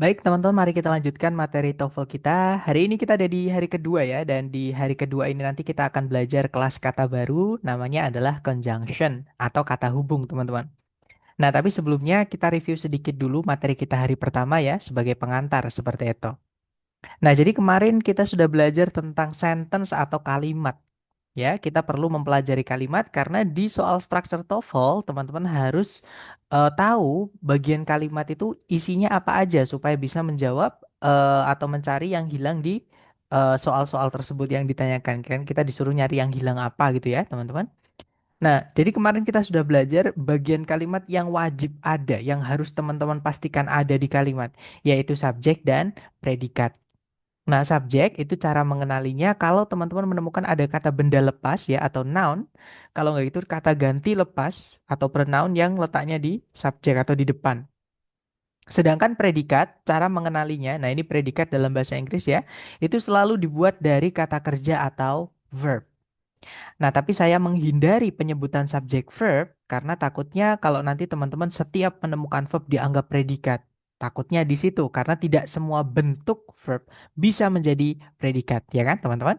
Baik, teman-teman, mari kita lanjutkan materi TOEFL kita. Hari ini kita ada di hari kedua ya, dan di hari kedua ini nanti kita akan belajar kelas kata baru, namanya adalah conjunction atau kata hubung, teman-teman. Nah, tapi sebelumnya kita review sedikit dulu materi kita hari pertama ya, sebagai pengantar seperti itu. Nah, jadi kemarin kita sudah belajar tentang sentence atau kalimat. Ya, kita perlu mempelajari kalimat karena di soal structure TOEFL, teman-teman harus tahu bagian kalimat itu isinya apa aja supaya bisa menjawab atau mencari yang hilang di soal-soal tersebut yang ditanyakan. Kan kita disuruh nyari yang hilang apa gitu ya, teman-teman. Nah, jadi kemarin kita sudah belajar bagian kalimat yang wajib ada, yang harus teman-teman pastikan ada di kalimat, yaitu subjek dan predikat. Nah, subjek itu cara mengenalinya kalau teman-teman menemukan ada kata benda lepas ya atau noun. Kalau nggak itu kata ganti lepas atau pronoun yang letaknya di subjek atau di depan. Sedangkan predikat, cara mengenalinya, nah ini predikat dalam bahasa Inggris ya, itu selalu dibuat dari kata kerja atau verb. Nah, tapi saya menghindari penyebutan subjek verb karena takutnya kalau nanti teman-teman setiap menemukan verb dianggap predikat. Takutnya di situ karena tidak semua bentuk verb bisa menjadi predikat, ya kan, teman-teman?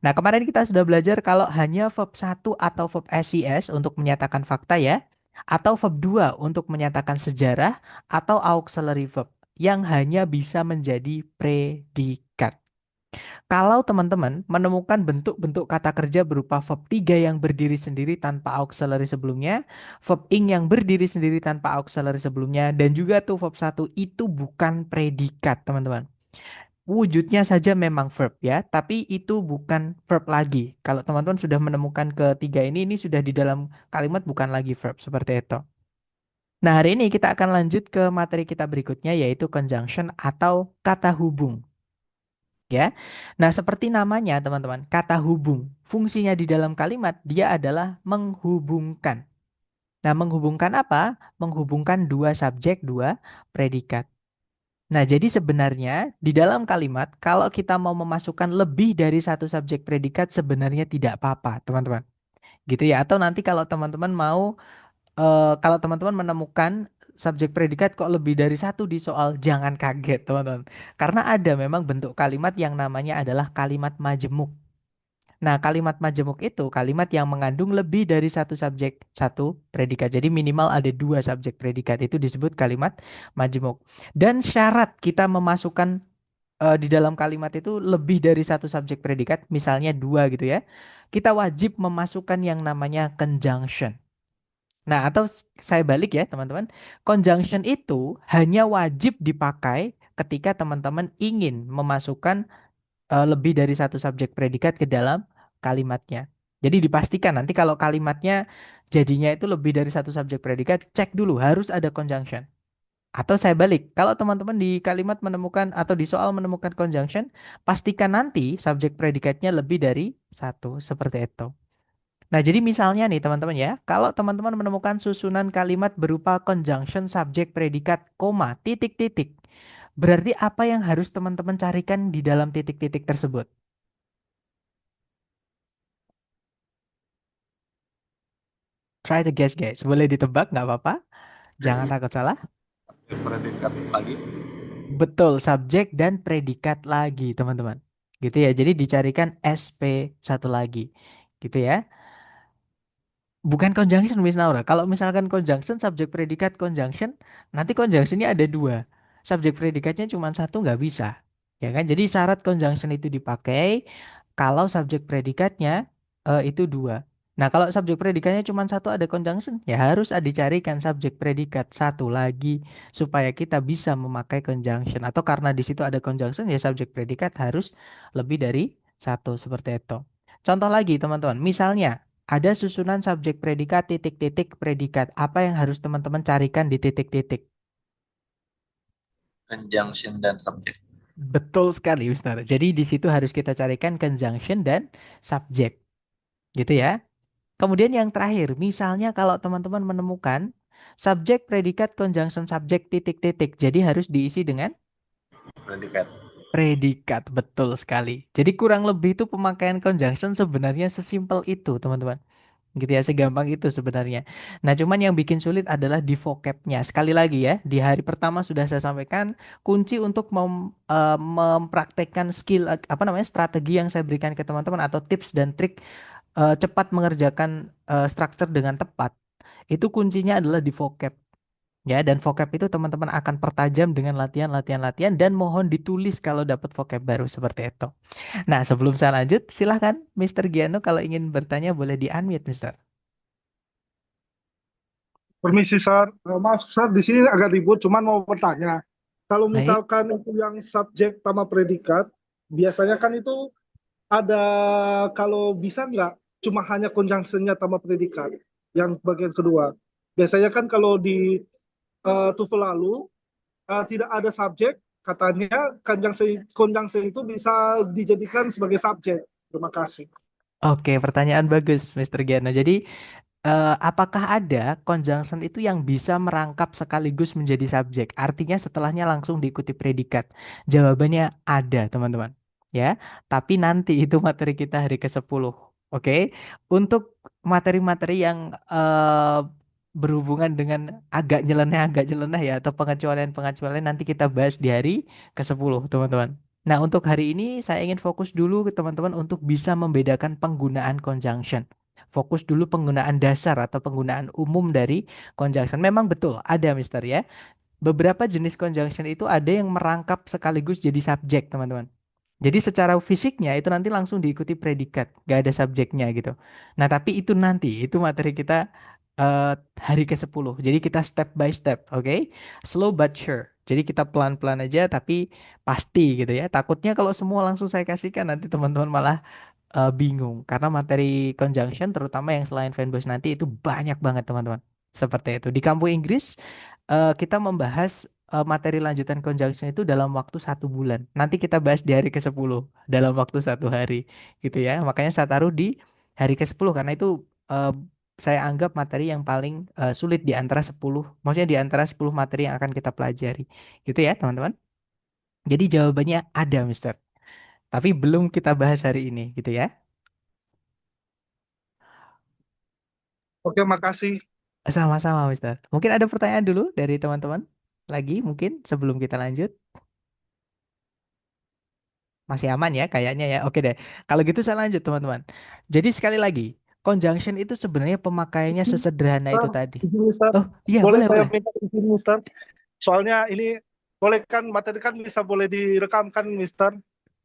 Nah, kemarin kita sudah belajar kalau hanya verb satu atau verb SES untuk menyatakan fakta ya, atau verb 2 untuk menyatakan sejarah atau auxiliary verb yang hanya bisa menjadi predikat. Kalau teman-teman menemukan bentuk-bentuk kata kerja berupa verb 3 yang berdiri sendiri tanpa auxiliary sebelumnya, verb ing yang berdiri sendiri tanpa auxiliary sebelumnya, dan juga tuh verb satu itu bukan predikat, teman-teman. Wujudnya saja memang verb ya, tapi itu bukan verb lagi. Kalau teman-teman sudah menemukan ketiga ini sudah di dalam kalimat bukan lagi verb, seperti itu. Nah, hari ini kita akan lanjut ke materi kita berikutnya, yaitu conjunction atau kata hubung. Ya. Nah, seperti namanya, teman-teman, kata hubung. Fungsinya di dalam kalimat dia adalah menghubungkan. Nah, menghubungkan apa? Menghubungkan dua subjek, dua predikat. Nah, jadi sebenarnya di dalam kalimat kalau kita mau memasukkan lebih dari satu subjek predikat sebenarnya tidak apa-apa, teman-teman. Gitu ya. Atau nanti kalau teman-teman mau kalau teman-teman menemukan subjek predikat kok lebih dari satu di soal, jangan kaget, teman-teman. Karena ada memang bentuk kalimat yang namanya adalah kalimat majemuk. Nah, kalimat majemuk itu kalimat yang mengandung lebih dari satu subjek, satu predikat. Jadi minimal ada dua subjek predikat. Itu disebut kalimat majemuk. Dan syarat kita memasukkan di dalam kalimat itu lebih dari satu subjek predikat, misalnya dua gitu ya. Kita wajib memasukkan yang namanya conjunction. Nah, atau saya balik ya, teman-teman. Conjunction itu hanya wajib dipakai ketika teman-teman ingin memasukkan lebih dari satu subjek predikat ke dalam kalimatnya. Jadi dipastikan nanti kalau kalimatnya jadinya itu lebih dari satu subjek predikat, cek dulu harus ada conjunction. Atau saya balik, kalau teman-teman di kalimat menemukan atau di soal menemukan conjunction, pastikan nanti subjek predikatnya lebih dari satu, seperti itu. Nah, jadi misalnya nih teman-teman ya, kalau teman-teman menemukan susunan kalimat berupa conjunction subjek predikat, koma, titik-titik. Berarti apa yang harus teman-teman carikan di dalam titik-titik tersebut? Try to guess guys. Boleh ditebak nggak apa-apa. Jangan takut salah. Predikat lagi. Betul, subjek dan predikat lagi teman-teman. Gitu ya. Jadi dicarikan SP satu lagi. Gitu ya. Bukan conjunction, Miss Naura. Kalau misalkan conjunction, subjek predikat conjunction, nanti conjunctionnya ada dua. Subjek predikatnya cuma satu nggak bisa. Ya kan? Jadi syarat conjunction itu dipakai kalau subjek predikatnya itu dua. Nah, kalau subjek predikatnya cuma satu ada conjunction, ya harus dicarikan subjek predikat satu lagi supaya kita bisa memakai conjunction. Atau karena di situ ada conjunction, ya subjek predikat harus lebih dari satu seperti itu. Contoh lagi, teman-teman. Misalnya, ada susunan subjek predikat titik-titik predikat. Apa yang harus teman-teman carikan di titik-titik? Conjunction dan subjek. Betul sekali, Mister. Jadi di situ harus kita carikan conjunction dan subjek, gitu ya. Kemudian yang terakhir, misalnya kalau teman-teman menemukan subjek predikat conjunction subjek titik-titik. Jadi harus diisi dengan Predikat. predikat, betul sekali. Jadi kurang lebih itu pemakaian conjunction sebenarnya sesimpel itu, teman-teman. Gitu ya, segampang itu sebenarnya. Nah, cuman yang bikin sulit adalah di vocabnya. Sekali lagi ya, di hari pertama sudah saya sampaikan kunci untuk mempraktekkan skill apa namanya strategi yang saya berikan ke teman-teman atau tips dan trik cepat mengerjakan structure dengan tepat. Itu kuncinya adalah di vocab. Ya, dan vocab itu teman-teman akan pertajam dengan latihan dan mohon ditulis kalau dapat vocab baru seperti itu. Nah, sebelum saya lanjut, silahkan Mr. Giano kalau ingin bertanya boleh di-unmute, Mister. Permisi, Sar. Maaf, Sar, di sini agak ribut, cuman mau bertanya. Kalau Baik. misalkan itu yang subjek sama predikat, biasanya kan itu ada, kalau bisa nggak cuma hanya conjunction-nya sama predikat, yang bagian kedua. Biasanya kan kalau di TOEFL lalu, tidak ada subjek, katanya conjunction itu bisa dijadikan sebagai subjek. Terima kasih. Oke, pertanyaan bagus, Mr. Giano. Jadi, apakah ada conjunction itu yang bisa merangkap sekaligus menjadi subjek? Artinya setelahnya langsung diikuti predikat. Jawabannya ada, teman-teman. Ya, tapi nanti itu materi kita hari ke-10. Oke, untuk materi-materi yang berhubungan dengan agak nyeleneh ya, atau pengecualian-pengecualian nanti kita bahas di hari ke-10, teman-teman. Nah, untuk hari ini saya ingin fokus dulu ke teman-teman untuk bisa membedakan penggunaan conjunction. Fokus dulu penggunaan dasar atau penggunaan umum dari conjunction. Memang betul ada Mister ya. Beberapa jenis conjunction itu ada yang merangkap sekaligus jadi subjek, teman-teman. Jadi secara fisiknya itu nanti langsung diikuti predikat, gak ada subjeknya gitu. Nah, tapi itu nanti, itu materi kita eh, hari ke-10. Jadi kita step by step, oke? Slow but sure. Jadi kita pelan-pelan aja tapi pasti gitu ya. Takutnya kalau semua langsung saya kasihkan nanti teman-teman malah bingung karena materi conjunction terutama yang selain fanbase nanti itu banyak banget teman-teman. Seperti itu. Di kampus Inggris kita membahas materi lanjutan conjunction itu dalam waktu 1 bulan. Nanti kita bahas di hari ke-10 dalam waktu 1 hari gitu ya. Makanya saya taruh di hari ke-10 karena itu eh, saya anggap materi yang paling sulit di antara 10, maksudnya di antara 10 materi yang akan kita pelajari. Gitu ya, teman-teman. Jadi jawabannya ada, Mister. Tapi belum kita bahas hari ini gitu ya. Oke, makasih. Sama-sama, Mister. Mungkin ada pertanyaan dulu dari teman-teman lagi mungkin sebelum kita lanjut. Masih aman ya kayaknya ya. Oke deh. Kalau gitu saya lanjut, teman-teman. Jadi sekali lagi, conjunction itu sebenarnya pemakaiannya sesederhana itu Mister, tadi. izin, Mister. Oh, iya, Boleh boleh, saya boleh. minta izin, Mister? Soalnya ini boleh kan materi kan bisa boleh direkam kan, Mister?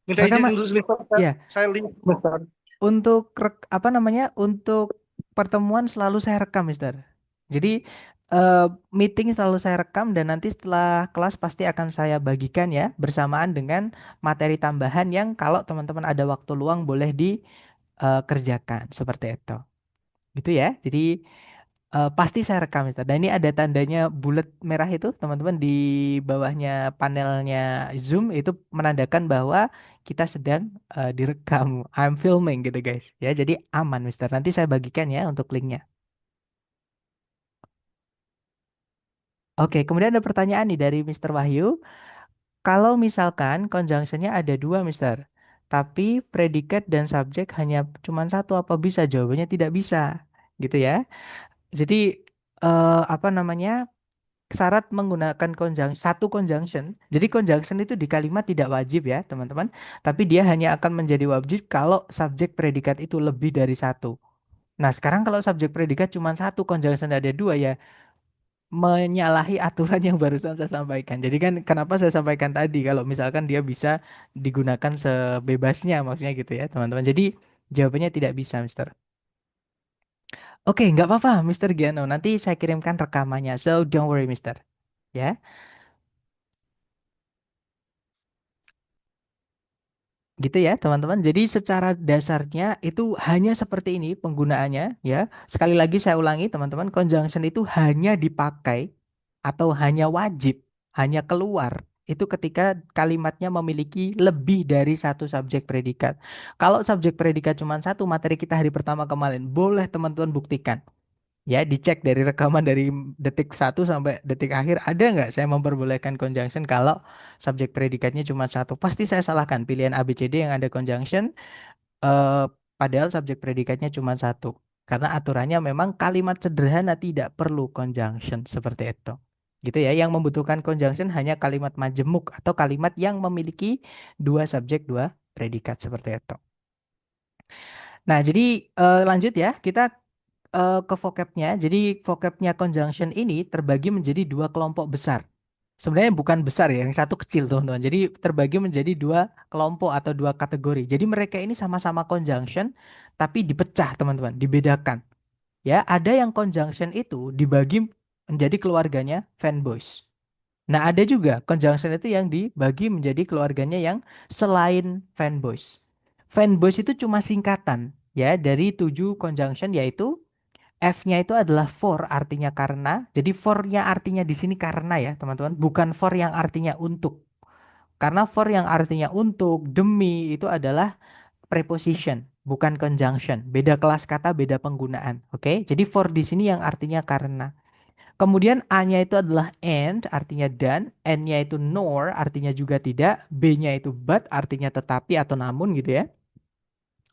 Minta izin Rekaman, dulu, Mister. ya. Saya link, Mister. Untuk apa namanya? Untuk pertemuan selalu saya rekam, Mister. Jadi eh, meeting selalu saya rekam dan nanti setelah kelas pasti akan saya bagikan ya bersamaan dengan materi tambahan yang kalau teman-teman ada waktu luang boleh dikerjakan seperti itu. Gitu ya. Jadi pasti saya rekam, Mister. Dan ini ada tandanya bulat merah itu, teman-teman di bawahnya panelnya Zoom itu menandakan bahwa kita sedang direkam. I'm filming gitu, guys. Ya, jadi aman, Mister. Nanti saya bagikan ya untuk linknya. Oke, kemudian ada pertanyaan nih dari Mister Wahyu. Kalau misalkan conjunctionnya ada dua, Mister, tapi predikat dan subjek hanya cuma satu, apa bisa? Jawabannya tidak bisa, gitu ya. Jadi apa namanya? Syarat menggunakan satu conjunction. Jadi conjunction itu di kalimat tidak wajib ya, teman-teman. Tapi dia hanya akan menjadi wajib kalau subjek predikat itu lebih dari satu. Nah, sekarang kalau subjek predikat cuma satu, conjunction ada dua ya, menyalahi aturan yang barusan saya sampaikan. Jadi kan kenapa saya sampaikan tadi kalau misalkan dia bisa digunakan sebebasnya maksudnya gitu ya, teman-teman. Jadi jawabannya tidak bisa, Mister. Oke, nggak apa-apa, Mister Giano. Nanti saya kirimkan rekamannya. So don't worry, Mister. Ya. Gitu ya, teman-teman. Jadi secara dasarnya itu hanya seperti ini penggunaannya ya. Sekali lagi saya ulangi, teman-teman, conjunction itu hanya dipakai atau hanya wajib, hanya keluar itu ketika kalimatnya memiliki lebih dari satu subjek predikat. Kalau subjek predikat cuma satu, materi kita hari pertama kemarin, boleh teman-teman buktikan. Ya, dicek dari rekaman dari detik 1 sampai detik akhir ada nggak saya memperbolehkan conjunction kalau subjek predikatnya cuma satu. Pasti saya salahkan pilihan A, B, C, D yang ada conjunction, eh, padahal subjek predikatnya cuma satu. Karena aturannya memang kalimat sederhana tidak perlu conjunction seperti itu. Gitu ya, yang membutuhkan conjunction hanya kalimat majemuk atau kalimat yang memiliki dua subjek, dua predikat seperti itu. Nah, jadi lanjut ya, kita ke vocabnya. Jadi vocabnya conjunction ini terbagi menjadi dua kelompok besar. Sebenarnya bukan besar ya, yang satu kecil teman-teman. Jadi terbagi menjadi dua kelompok atau dua kategori. Jadi mereka ini sama-sama conjunction, tapi dipecah teman-teman, dibedakan. Ya, ada yang conjunction itu dibagi menjadi keluarganya fanboys. Nah, ada juga conjunction itu yang dibagi menjadi keluarganya yang selain fanboys. Fanboys itu cuma singkatan ya dari 7 conjunction, yaitu F-nya itu adalah for, artinya karena. Jadi for-nya artinya di sini karena ya, teman-teman, bukan for yang artinya untuk. Karena for yang artinya untuk, demi itu adalah preposition, bukan conjunction. Beda kelas kata, beda penggunaan. Oke? Jadi for di sini yang artinya karena. Kemudian A-nya itu adalah and, artinya dan. N-nya itu nor, artinya juga tidak. B-nya itu but, artinya tetapi atau namun gitu ya.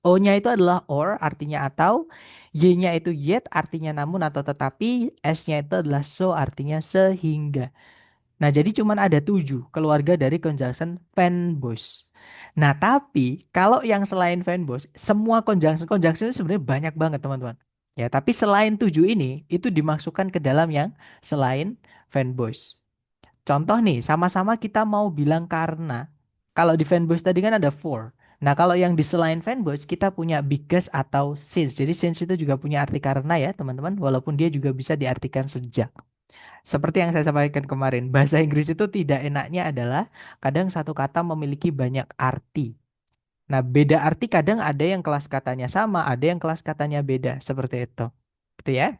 O-nya itu adalah or, artinya atau. Y-nya itu yet, artinya namun atau tetapi. S-nya itu adalah so, artinya sehingga. Nah, jadi cuman ada 7 keluarga dari conjunction fanboys. Nah, tapi kalau yang selain fanboys, semua conjunction itu sebenarnya banyak banget, teman-teman. Ya, tapi selain 7 ini, itu dimasukkan ke dalam yang selain fanboys. Contoh nih, sama-sama kita mau bilang karena. Kalau di fanboys tadi kan ada for. Nah, kalau yang di selain fanboys, kita punya because atau since. Jadi since itu juga punya arti karena ya, teman-teman. Walaupun dia juga bisa diartikan sejak. Seperti yang saya sampaikan kemarin, bahasa Inggris itu tidak enaknya adalah kadang satu kata memiliki banyak arti. Nah, beda arti kadang ada yang kelas katanya sama, ada yang kelas katanya beda, seperti itu. Gitu ya.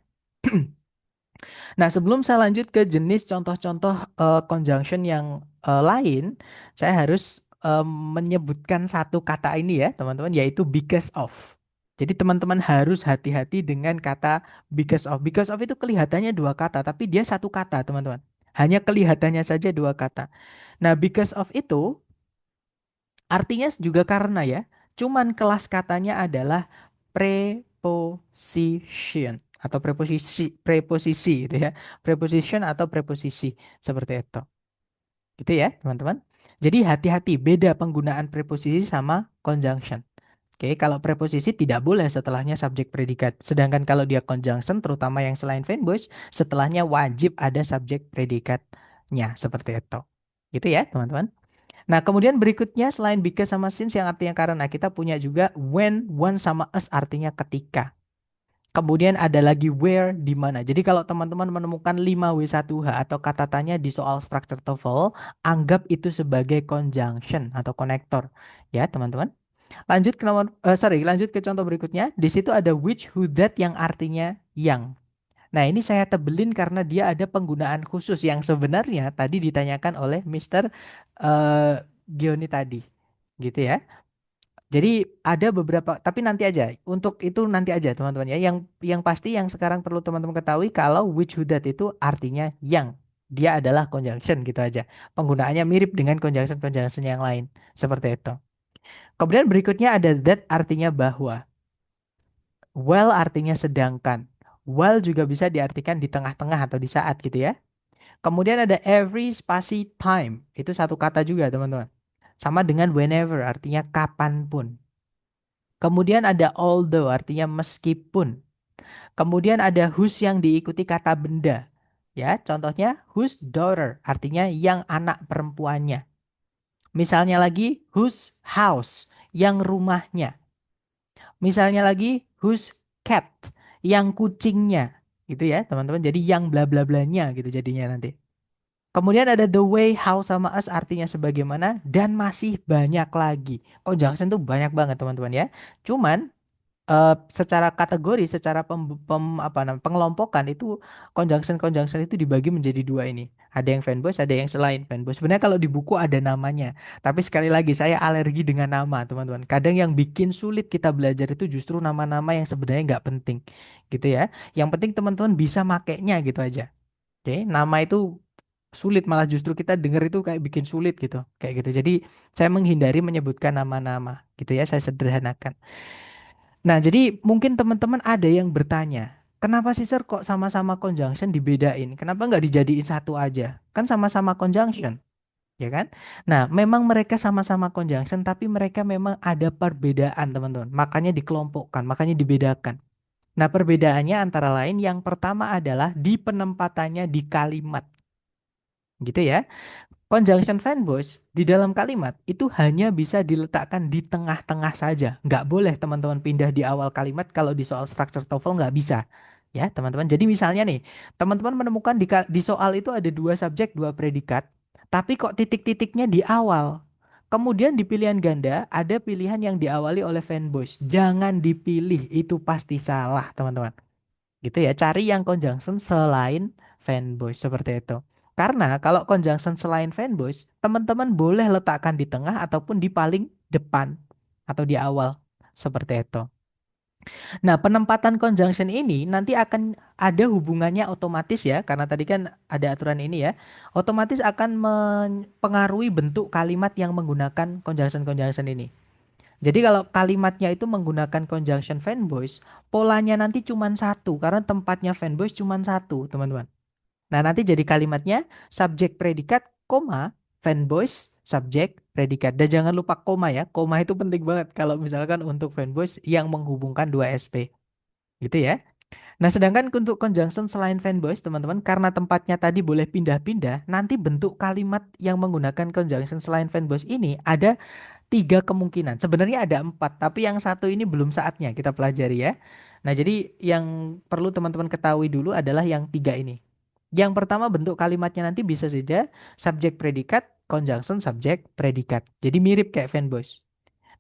Nah, sebelum saya lanjut ke jenis contoh-contoh conjunction yang lain, saya harus menyebutkan satu kata ini ya, teman-teman, yaitu because of. Jadi teman-teman harus hati-hati dengan kata because of. Because of itu kelihatannya dua kata, tapi dia satu kata, teman-teman. Hanya kelihatannya saja dua kata. Nah, because of itu artinya juga karena ya. Cuman kelas katanya adalah preposition atau preposisi gitu ya. Preposition atau preposisi seperti itu. Gitu ya, teman-teman. Jadi hati-hati beda penggunaan preposisi sama conjunction. Oke, kalau preposisi tidak boleh setelahnya subjek predikat. Sedangkan kalau dia conjunction, terutama yang selain fanboys, setelahnya wajib ada subjek predikatnya. Seperti itu. Gitu ya, teman-teman. Nah, kemudian berikutnya selain because sama since yang artinya karena, kita punya juga when, when sama us artinya ketika. Kemudian ada lagi where, di mana. Jadi kalau teman-teman menemukan 5W1H atau kata tanya di soal structure TOEFL, anggap itu sebagai conjunction atau konektor. Ya, teman-teman. Lanjut ke contoh berikutnya. Di situ ada which, who, that yang artinya yang. Nah, ini saya tebelin karena dia ada penggunaan khusus yang sebenarnya tadi ditanyakan oleh Mr. eh, Gioni tadi. Gitu ya. Jadi ada beberapa, tapi nanti aja. Untuk itu nanti aja, teman-teman ya. Yang pasti yang sekarang perlu teman-teman ketahui kalau which, who, that itu artinya yang. Dia adalah conjunction gitu aja. Penggunaannya mirip dengan conjunction-conjunction yang lain. Seperti itu. Kemudian berikutnya ada that artinya bahwa. While artinya sedangkan. While juga bisa diartikan di tengah-tengah atau di saat gitu ya. Kemudian ada every spasi time. Itu satu kata juga teman-teman. Sama dengan whenever artinya kapanpun. Kemudian ada although artinya meskipun. Kemudian ada whose yang diikuti kata benda. Ya, contohnya whose daughter artinya yang anak perempuannya. Misalnya lagi whose house yang rumahnya. Misalnya lagi whose cat yang kucingnya. Gitu ya, teman-teman. Jadi yang bla bla blanya gitu jadinya nanti. Kemudian ada the way, how sama us artinya sebagaimana dan masih banyak lagi. Conjunction tuh banyak banget teman-teman ya. Cuman secara kategori, secara pengelompokan itu conjunction itu dibagi menjadi dua ini. Ada yang fanboys, ada yang selain fanboys. Sebenarnya kalau di buku ada namanya. Tapi sekali lagi saya alergi dengan nama, teman-teman. Kadang yang bikin sulit kita belajar itu justru nama-nama yang sebenarnya nggak penting, gitu ya. Yang penting teman-teman bisa makainya gitu aja. Oke, nama itu sulit malah justru kita dengar itu kayak bikin sulit gitu, kayak gitu. Jadi saya menghindari menyebutkan nama-nama, gitu ya. Saya sederhanakan. Nah, jadi mungkin teman-teman ada yang bertanya, kenapa sih Sir kok sama-sama conjunction dibedain? Kenapa nggak dijadiin satu aja? Kan sama-sama conjunction, ya kan? Nah, memang mereka sama-sama conjunction, tapi mereka memang ada perbedaan, teman-teman. Makanya dikelompokkan, makanya dibedakan. Nah, perbedaannya antara lain yang pertama adalah di penempatannya di kalimat, gitu ya. Conjunction fanboys di dalam kalimat itu hanya bisa diletakkan di tengah-tengah saja. Nggak boleh teman-teman pindah di awal kalimat kalau di soal structure TOEFL nggak bisa. Ya, teman-teman. Jadi misalnya nih, teman-teman menemukan di soal itu ada dua subjek, dua predikat, tapi kok titik-titiknya di awal. Kemudian di pilihan ganda ada pilihan yang diawali oleh fanboys. Jangan dipilih, itu pasti salah, teman-teman. Gitu ya, cari yang conjunction selain fanboys seperti itu. Karena kalau conjunction selain fanboys, teman-teman boleh letakkan di tengah ataupun di paling depan atau di awal seperti itu. Nah, penempatan conjunction ini nanti akan ada hubungannya otomatis ya, karena tadi kan ada aturan ini ya. Otomatis akan mempengaruhi bentuk kalimat yang menggunakan conjunction-conjunction ini. Jadi kalau kalimatnya itu menggunakan conjunction fanboys, polanya nanti cuma satu karena tempatnya fanboys cuma satu, teman-teman. Nah, nanti jadi kalimatnya subjek predikat, koma, fanboys, subjek predikat. Dan jangan lupa koma ya. Koma itu penting banget kalau misalkan untuk fanboys yang menghubungkan dua SP. Gitu ya. Nah, sedangkan untuk conjunction selain fanboys, teman-teman, karena tempatnya tadi boleh pindah-pindah, nanti bentuk kalimat yang menggunakan conjunction selain fanboys ini ada tiga kemungkinan. Sebenarnya ada empat, tapi yang satu ini belum saatnya kita pelajari ya. Nah, jadi yang perlu teman-teman ketahui dulu adalah yang tiga ini. Yang pertama bentuk kalimatnya nanti bisa saja subjek predikat, conjunction subjek predikat. Jadi mirip kayak fanboys.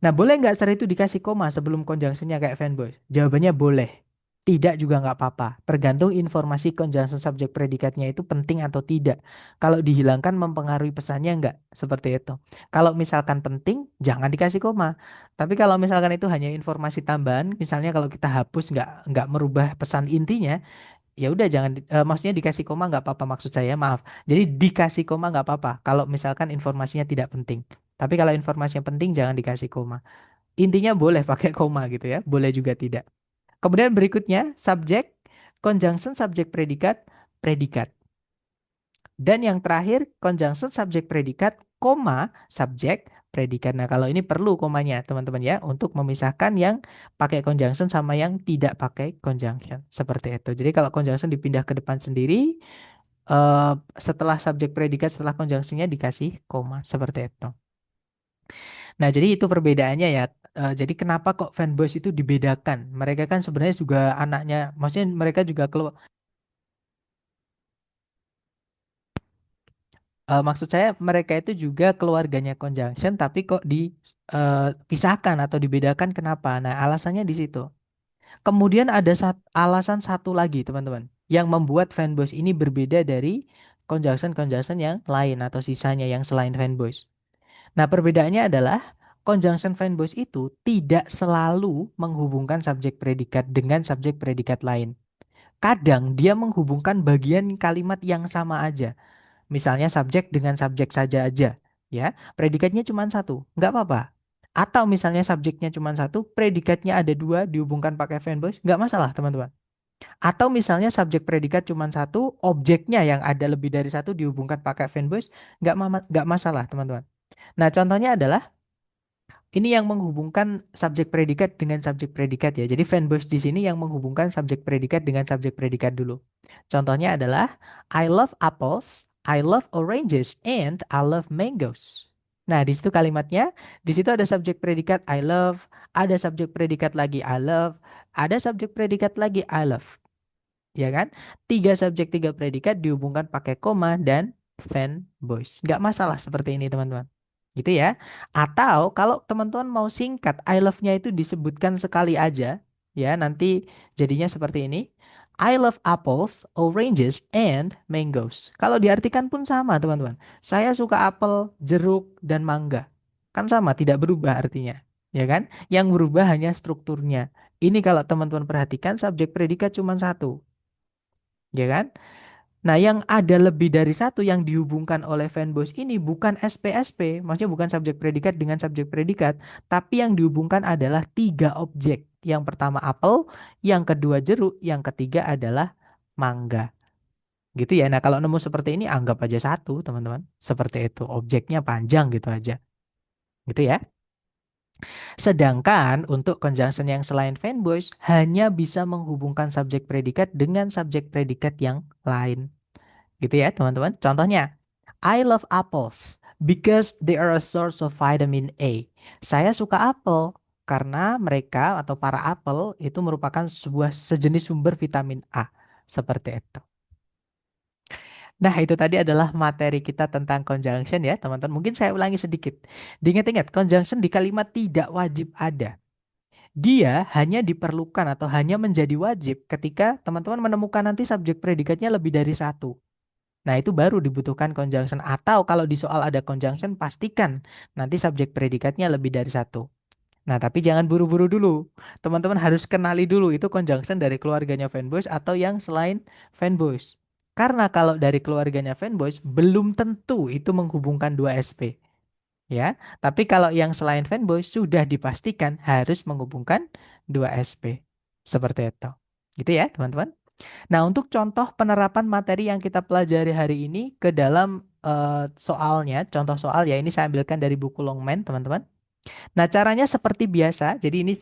Nah, boleh nggak setelah itu dikasih koma sebelum conjunctionnya kayak fanboys? Jawabannya boleh. Tidak juga nggak apa-apa. Tergantung informasi conjunction subjek predikatnya itu penting atau tidak. Kalau dihilangkan mempengaruhi pesannya nggak? Seperti itu. Kalau misalkan penting, jangan dikasih koma. Tapi kalau misalkan itu hanya informasi tambahan, misalnya kalau kita hapus nggak merubah pesan intinya, ya udah jangan maksudnya dikasih koma nggak apa-apa maksud saya maaf. Jadi dikasih koma nggak apa-apa kalau misalkan informasinya tidak penting. Tapi kalau informasinya penting jangan dikasih koma. Intinya boleh pakai koma gitu ya, boleh juga tidak. Kemudian berikutnya subjek, conjunction subjek predikat, predikat. Dan yang terakhir conjunction subjek predikat, koma subjek predikat. Nah, kalau ini perlu komanya teman-teman ya untuk memisahkan yang pakai conjunction sama yang tidak pakai conjunction. Seperti itu. Jadi kalau conjunction dipindah ke depan sendiri, setelah subjek predikat setelah conjunctionnya dikasih koma seperti itu. Nah, jadi itu perbedaannya ya. Jadi kenapa kok fanboys itu dibedakan? Mereka kan sebenarnya juga anaknya, maksudnya mereka juga keluar. Maksud saya mereka itu juga keluarganya conjunction, tapi kok dipisahkan atau dibedakan kenapa? Nah, alasannya di situ. Kemudian ada alasan satu lagi, teman-teman, yang membuat fanboys ini berbeda dari conjunction-conjunction yang lain atau sisanya yang selain fanboys. Nah, perbedaannya adalah conjunction fanboys itu tidak selalu menghubungkan subjek predikat dengan subjek predikat lain. Kadang dia menghubungkan bagian kalimat yang sama aja. Misalnya subjek dengan subjek saja aja, ya. Predikatnya cuma satu, nggak apa-apa. Atau misalnya subjeknya cuma satu, predikatnya ada dua, dihubungkan pakai fanboys, nggak masalah, teman-teman. Atau misalnya subjek predikat cuma satu, objeknya yang ada lebih dari satu dihubungkan pakai fanboys, nggak masalah, teman-teman. Nah, contohnya adalah ini yang menghubungkan subjek predikat dengan subjek predikat ya. Jadi fanboys di sini yang menghubungkan subjek predikat dengan subjek predikat dulu. Contohnya adalah I love apples, I love oranges, and I love mangoes. Nah, di situ kalimatnya, di situ ada subjek predikat I love, ada subjek predikat lagi I love, ada subjek predikat lagi I love. Ya kan? Tiga subjek, tiga predikat dihubungkan pakai koma dan fanboys. Nggak masalah seperti ini, teman-teman. Gitu ya. Atau kalau teman-teman mau singkat, I love-nya itu disebutkan sekali aja, ya, nanti jadinya seperti ini. I love apples, oranges, and mangoes. Kalau diartikan pun sama, teman-teman. Saya suka apel, jeruk, dan mangga. Kan sama, tidak berubah artinya. Ya kan? Yang berubah hanya strukturnya. Ini kalau teman-teman perhatikan, subjek predikat cuma satu. Ya kan? Nah, yang ada lebih dari satu yang dihubungkan oleh fanboys ini bukan SPSP, maksudnya bukan subjek predikat dengan subjek predikat, tapi yang dihubungkan adalah tiga objek. Yang pertama apel, yang kedua jeruk, yang ketiga adalah mangga. Gitu ya. Nah, kalau nemu seperti ini anggap aja satu, teman-teman. Seperti itu. Objeknya panjang gitu aja. Gitu ya. Sedangkan untuk conjunction yang selain fanboys hanya bisa menghubungkan subjek predikat dengan subjek predikat yang lain. Gitu ya, teman-teman. Contohnya, I love apples because they are a source of vitamin A. Saya suka apel karena mereka atau para apel itu merupakan sebuah sejenis sumber vitamin A. Seperti itu. Nah, itu tadi adalah materi kita tentang conjunction ya, teman-teman. Mungkin saya ulangi sedikit. Diingat-ingat, conjunction di kalimat tidak wajib ada. Dia hanya diperlukan atau hanya menjadi wajib ketika teman-teman menemukan nanti subjek predikatnya lebih dari satu. Nah, itu baru dibutuhkan conjunction. Atau kalau di soal ada conjunction, pastikan nanti subjek predikatnya lebih dari satu. Nah, tapi jangan buru-buru dulu. Teman-teman harus kenali dulu itu conjunction dari keluarganya fanboys atau yang selain fanboys. Karena kalau dari keluarganya fanboys, belum tentu itu menghubungkan dua SP. Ya, tapi kalau yang selain fanboys sudah dipastikan harus menghubungkan dua SP. Seperti itu. Gitu ya, teman-teman. Nah, untuk contoh penerapan materi yang kita pelajari hari ini ke dalam soalnya, contoh soal ya ini saya ambilkan dari buku Longman, teman-teman. Nah, caranya seperti biasa. Jadi ini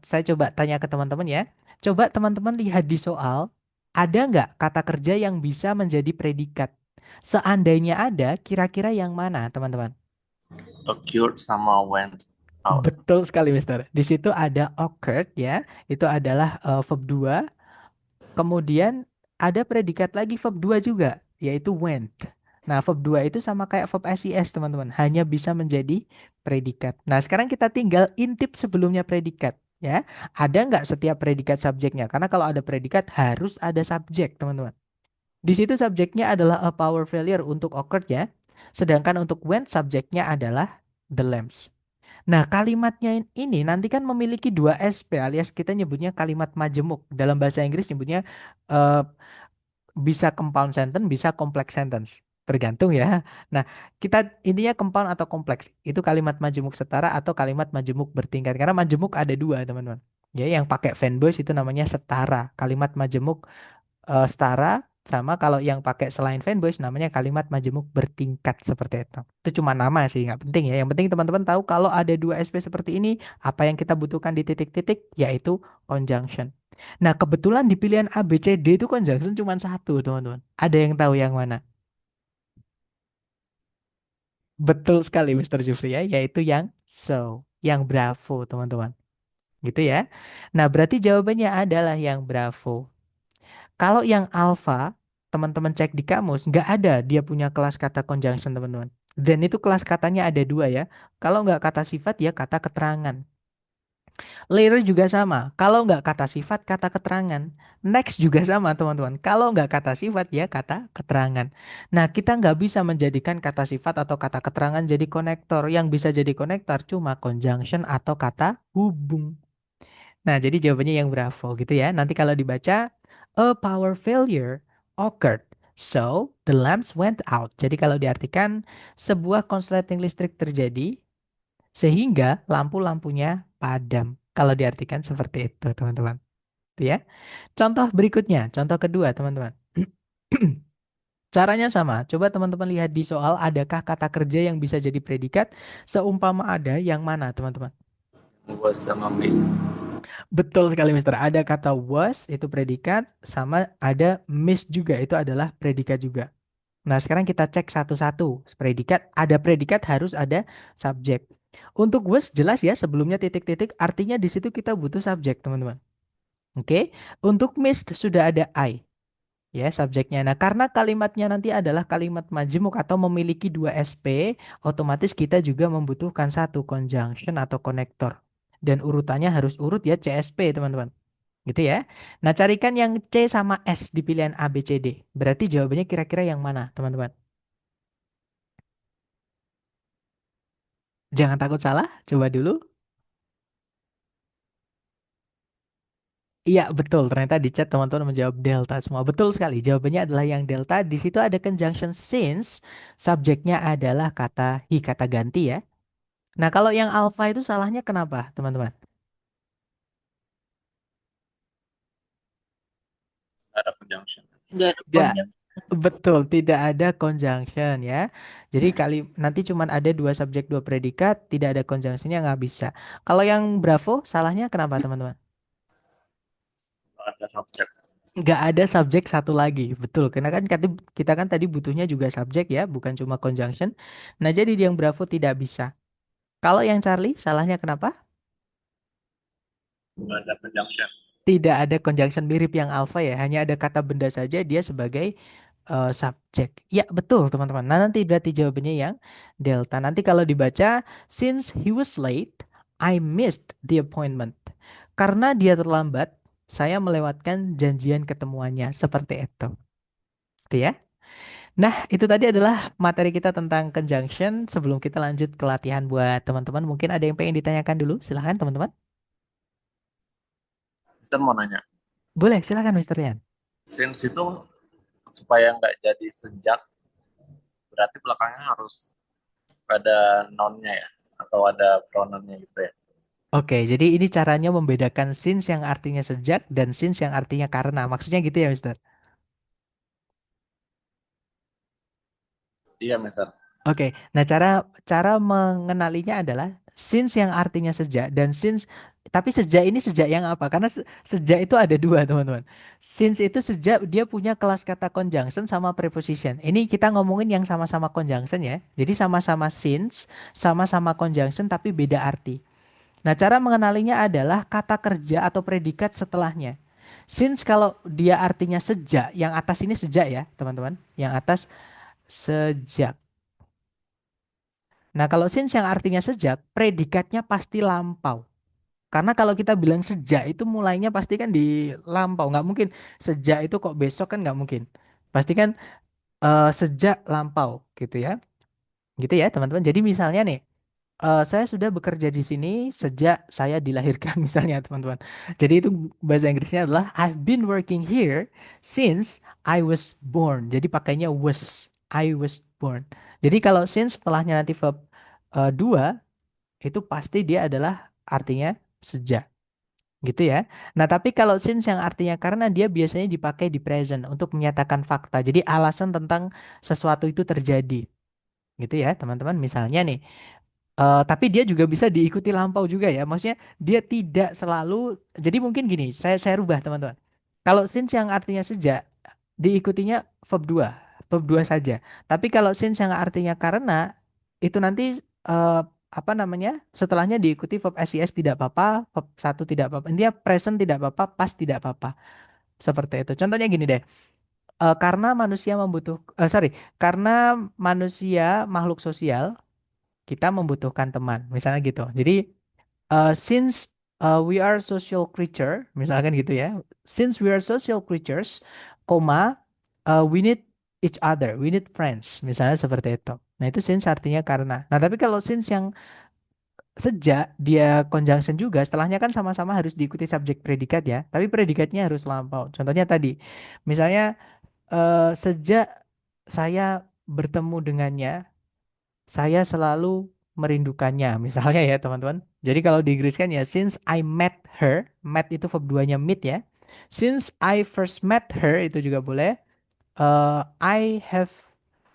saya coba tanya ke teman-teman ya. Coba teman-teman lihat di soal, ada nggak kata kerja yang bisa menjadi predikat? Seandainya ada, kira-kira yang mana, teman-teman? Occurred sama went out. Betul sekali, Mister. Di situ ada occurred ya. Itu adalah verb 2. Kemudian ada predikat lagi verb 2 juga, yaitu went. Nah, verb 2 itu sama kayak verb SIS, teman-teman. Hanya bisa menjadi predikat. Nah, sekarang kita tinggal intip sebelumnya predikat. Ya, ada nggak setiap predikat subjeknya? Karena kalau ada predikat harus ada subjek, teman-teman. Di situ subjeknya adalah a power failure untuk occurred ya. Sedangkan untuk went subjeknya adalah the lamps. Nah, kalimatnya ini nanti kan memiliki dua SP alias kita nyebutnya kalimat majemuk. Dalam bahasa Inggris nyebutnya eh, bisa compound sentence, bisa complex sentence. Tergantung ya. Nah, kita intinya compound atau kompleks. Itu kalimat majemuk setara atau kalimat majemuk bertingkat. Karena majemuk ada dua, teman-teman. Ya, yang pakai fanboys itu namanya setara. Kalimat majemuk setara sama kalau yang pakai selain fanboys namanya kalimat majemuk bertingkat seperti itu. Itu cuma nama sih, nggak penting ya. Yang penting teman-teman tahu kalau ada dua SP seperti ini, apa yang kita butuhkan di titik-titik yaitu conjunction. Nah, kebetulan di pilihan A, B, C, D itu conjunction cuma satu, teman-teman. Ada yang tahu yang mana? Betul sekali, Mr. Jufri ya, yaitu yang so, yang bravo, teman-teman. Gitu ya. Nah, berarti jawabannya adalah yang bravo. Kalau yang alpha, teman-teman cek di kamus, nggak ada dia punya kelas kata conjunction, teman-teman. Dan itu kelas katanya ada dua ya. Kalau nggak kata sifat, ya kata keterangan. Later juga sama. Kalau nggak kata sifat, kata keterangan. Next juga sama, teman-teman. Kalau nggak kata sifat, ya kata keterangan. Nah, kita nggak bisa menjadikan kata sifat atau kata keterangan jadi konektor. Yang bisa jadi konektor cuma conjunction atau kata hubung. Nah, jadi jawabannya yang bravo gitu ya. Nanti kalau dibaca, a power failure occurred. So, the lamps went out. Jadi kalau diartikan, sebuah konsleting listrik terjadi sehingga lampu-lampunya padam. Kalau diartikan seperti itu, teman-teman. Itu ya. Contoh berikutnya, contoh kedua, teman-teman. Caranya sama. Coba teman-teman lihat di soal, adakah kata kerja yang bisa jadi predikat? Seumpama ada, yang mana, teman-teman? Was sama missed. Betul sekali, Mister. Ada kata was itu predikat, sama ada miss juga itu adalah predikat juga. Nah, sekarang kita cek satu-satu. Predikat, ada predikat harus ada subjek. Untuk was jelas ya sebelumnya titik-titik artinya di situ kita butuh subjek, teman-teman. Oke. Untuk miss sudah ada I ya subjeknya. Nah, karena kalimatnya nanti adalah kalimat majemuk atau memiliki dua SP, otomatis kita juga membutuhkan satu conjunction atau konektor. Dan urutannya harus urut ya CSP, teman-teman. Gitu ya. Nah, carikan yang C sama S di pilihan A, B, C, D. Berarti jawabannya kira-kira yang mana, teman-teman? Jangan takut salah, coba dulu. Iya, betul. Ternyata di chat teman-teman menjawab delta semua. Betul sekali. Jawabannya adalah yang delta. Di situ ada conjunction since. Subjeknya adalah kata he, kata ganti ya. Nah, kalau yang alpha itu salahnya kenapa, teman-teman? Ada conjunction. Nggak ada Tidak. konjak. Betul, tidak ada conjunction ya. Jadi kali nanti cuman ada dua subjek, dua predikat, tidak ada conjunctionnya nggak bisa. Kalau yang Bravo, salahnya kenapa, teman-teman? Ada subjek. Nggak ada subjek satu lagi, betul. Karena kan kita kan tadi butuhnya juga subjek ya, bukan cuma conjunction. Nah, jadi yang Bravo tidak bisa. Kalau yang Charlie, salahnya kenapa? Ada conjunction. Tidak ada conjunction mirip yang alpha ya, hanya ada kata benda saja dia sebagai subjek. Ya, betul teman-teman. Nah, nanti berarti jawabannya yang delta. Nanti kalau dibaca, since he was late, I missed the appointment. Karena dia terlambat, saya melewatkan janjian ketemuannya. Seperti itu. Itu ya. Nah, itu tadi adalah materi kita tentang conjunction. Sebelum kita lanjut ke latihan buat teman-teman, mungkin ada yang pengen ditanyakan dulu. Silahkan teman-teman. Mister mau nanya, Boleh, silahkan Mr. Lian. since itu supaya nggak jadi sejak, berarti belakangnya harus ada nounnya ya, atau ada pronounnya gitu ya. Oke, jadi ini caranya membedakan since yang artinya sejak dan since yang artinya karena. Maksudnya gitu ya, Mister? Iya, Mister. Oke, nah cara cara mengenalinya adalah since yang artinya sejak dan since tapi sejak ini sejak yang apa? Karena sejak itu ada dua, teman-teman. Since itu sejak dia punya kelas kata conjunction sama preposition. Ini kita ngomongin yang sama-sama conjunction ya. Jadi sama-sama since, sama-sama conjunction tapi beda arti. Nah, cara mengenalinya adalah kata kerja atau predikat setelahnya. Since kalau dia artinya sejak, yang atas ini sejak ya, teman-teman. Yang atas sejak. Nah, kalau since yang artinya sejak, predikatnya pasti lampau. Karena kalau kita bilang sejak itu mulainya pasti kan di lampau. Nggak mungkin sejak itu kok besok kan nggak mungkin. Pasti kan sejak lampau gitu ya. Gitu ya, teman-teman. Jadi misalnya nih, saya sudah bekerja di sini sejak saya dilahirkan misalnya teman-teman. Jadi itu bahasa Inggrisnya adalah I've been working here since I was born. Jadi pakainya was. I was born. Jadi kalau since setelahnya nanti verb dua itu pasti dia adalah artinya sejak. Gitu ya. Nah, tapi kalau since yang artinya karena dia biasanya dipakai di present untuk menyatakan fakta. Jadi alasan tentang sesuatu itu terjadi. Gitu ya, teman-teman. Misalnya nih, tapi dia juga bisa diikuti lampau juga ya. Maksudnya dia tidak selalu. Jadi mungkin gini, saya rubah teman-teman. Kalau since yang artinya sejak diikutinya verb 2 saja. Tapi kalau since yang artinya karena itu nanti eh, apa namanya? Setelahnya diikuti verb SIS tidak apa-apa, verb satu tidak apa-apa. Intinya present tidak apa-apa, past tidak apa-apa. Seperti itu. Contohnya gini deh. Karena manusia karena manusia makhluk sosial, kita membutuhkan teman. Misalnya gitu. Jadi since we are social creature, misalkan gitu ya. Since we are social creatures, koma, we need each other, we need friends, misalnya seperti itu. Nah itu since artinya karena. Nah tapi kalau since yang sejak dia conjunction juga, setelahnya kan sama-sama harus diikuti subjek predikat ya. Tapi predikatnya harus lampau. Contohnya tadi, misalnya sejak saya bertemu dengannya, saya selalu merindukannya, misalnya ya teman-teman. Jadi kalau di Inggris kan ya, since I met her, met itu verb 2-nya meet ya. Since I first met her, itu juga boleh. I have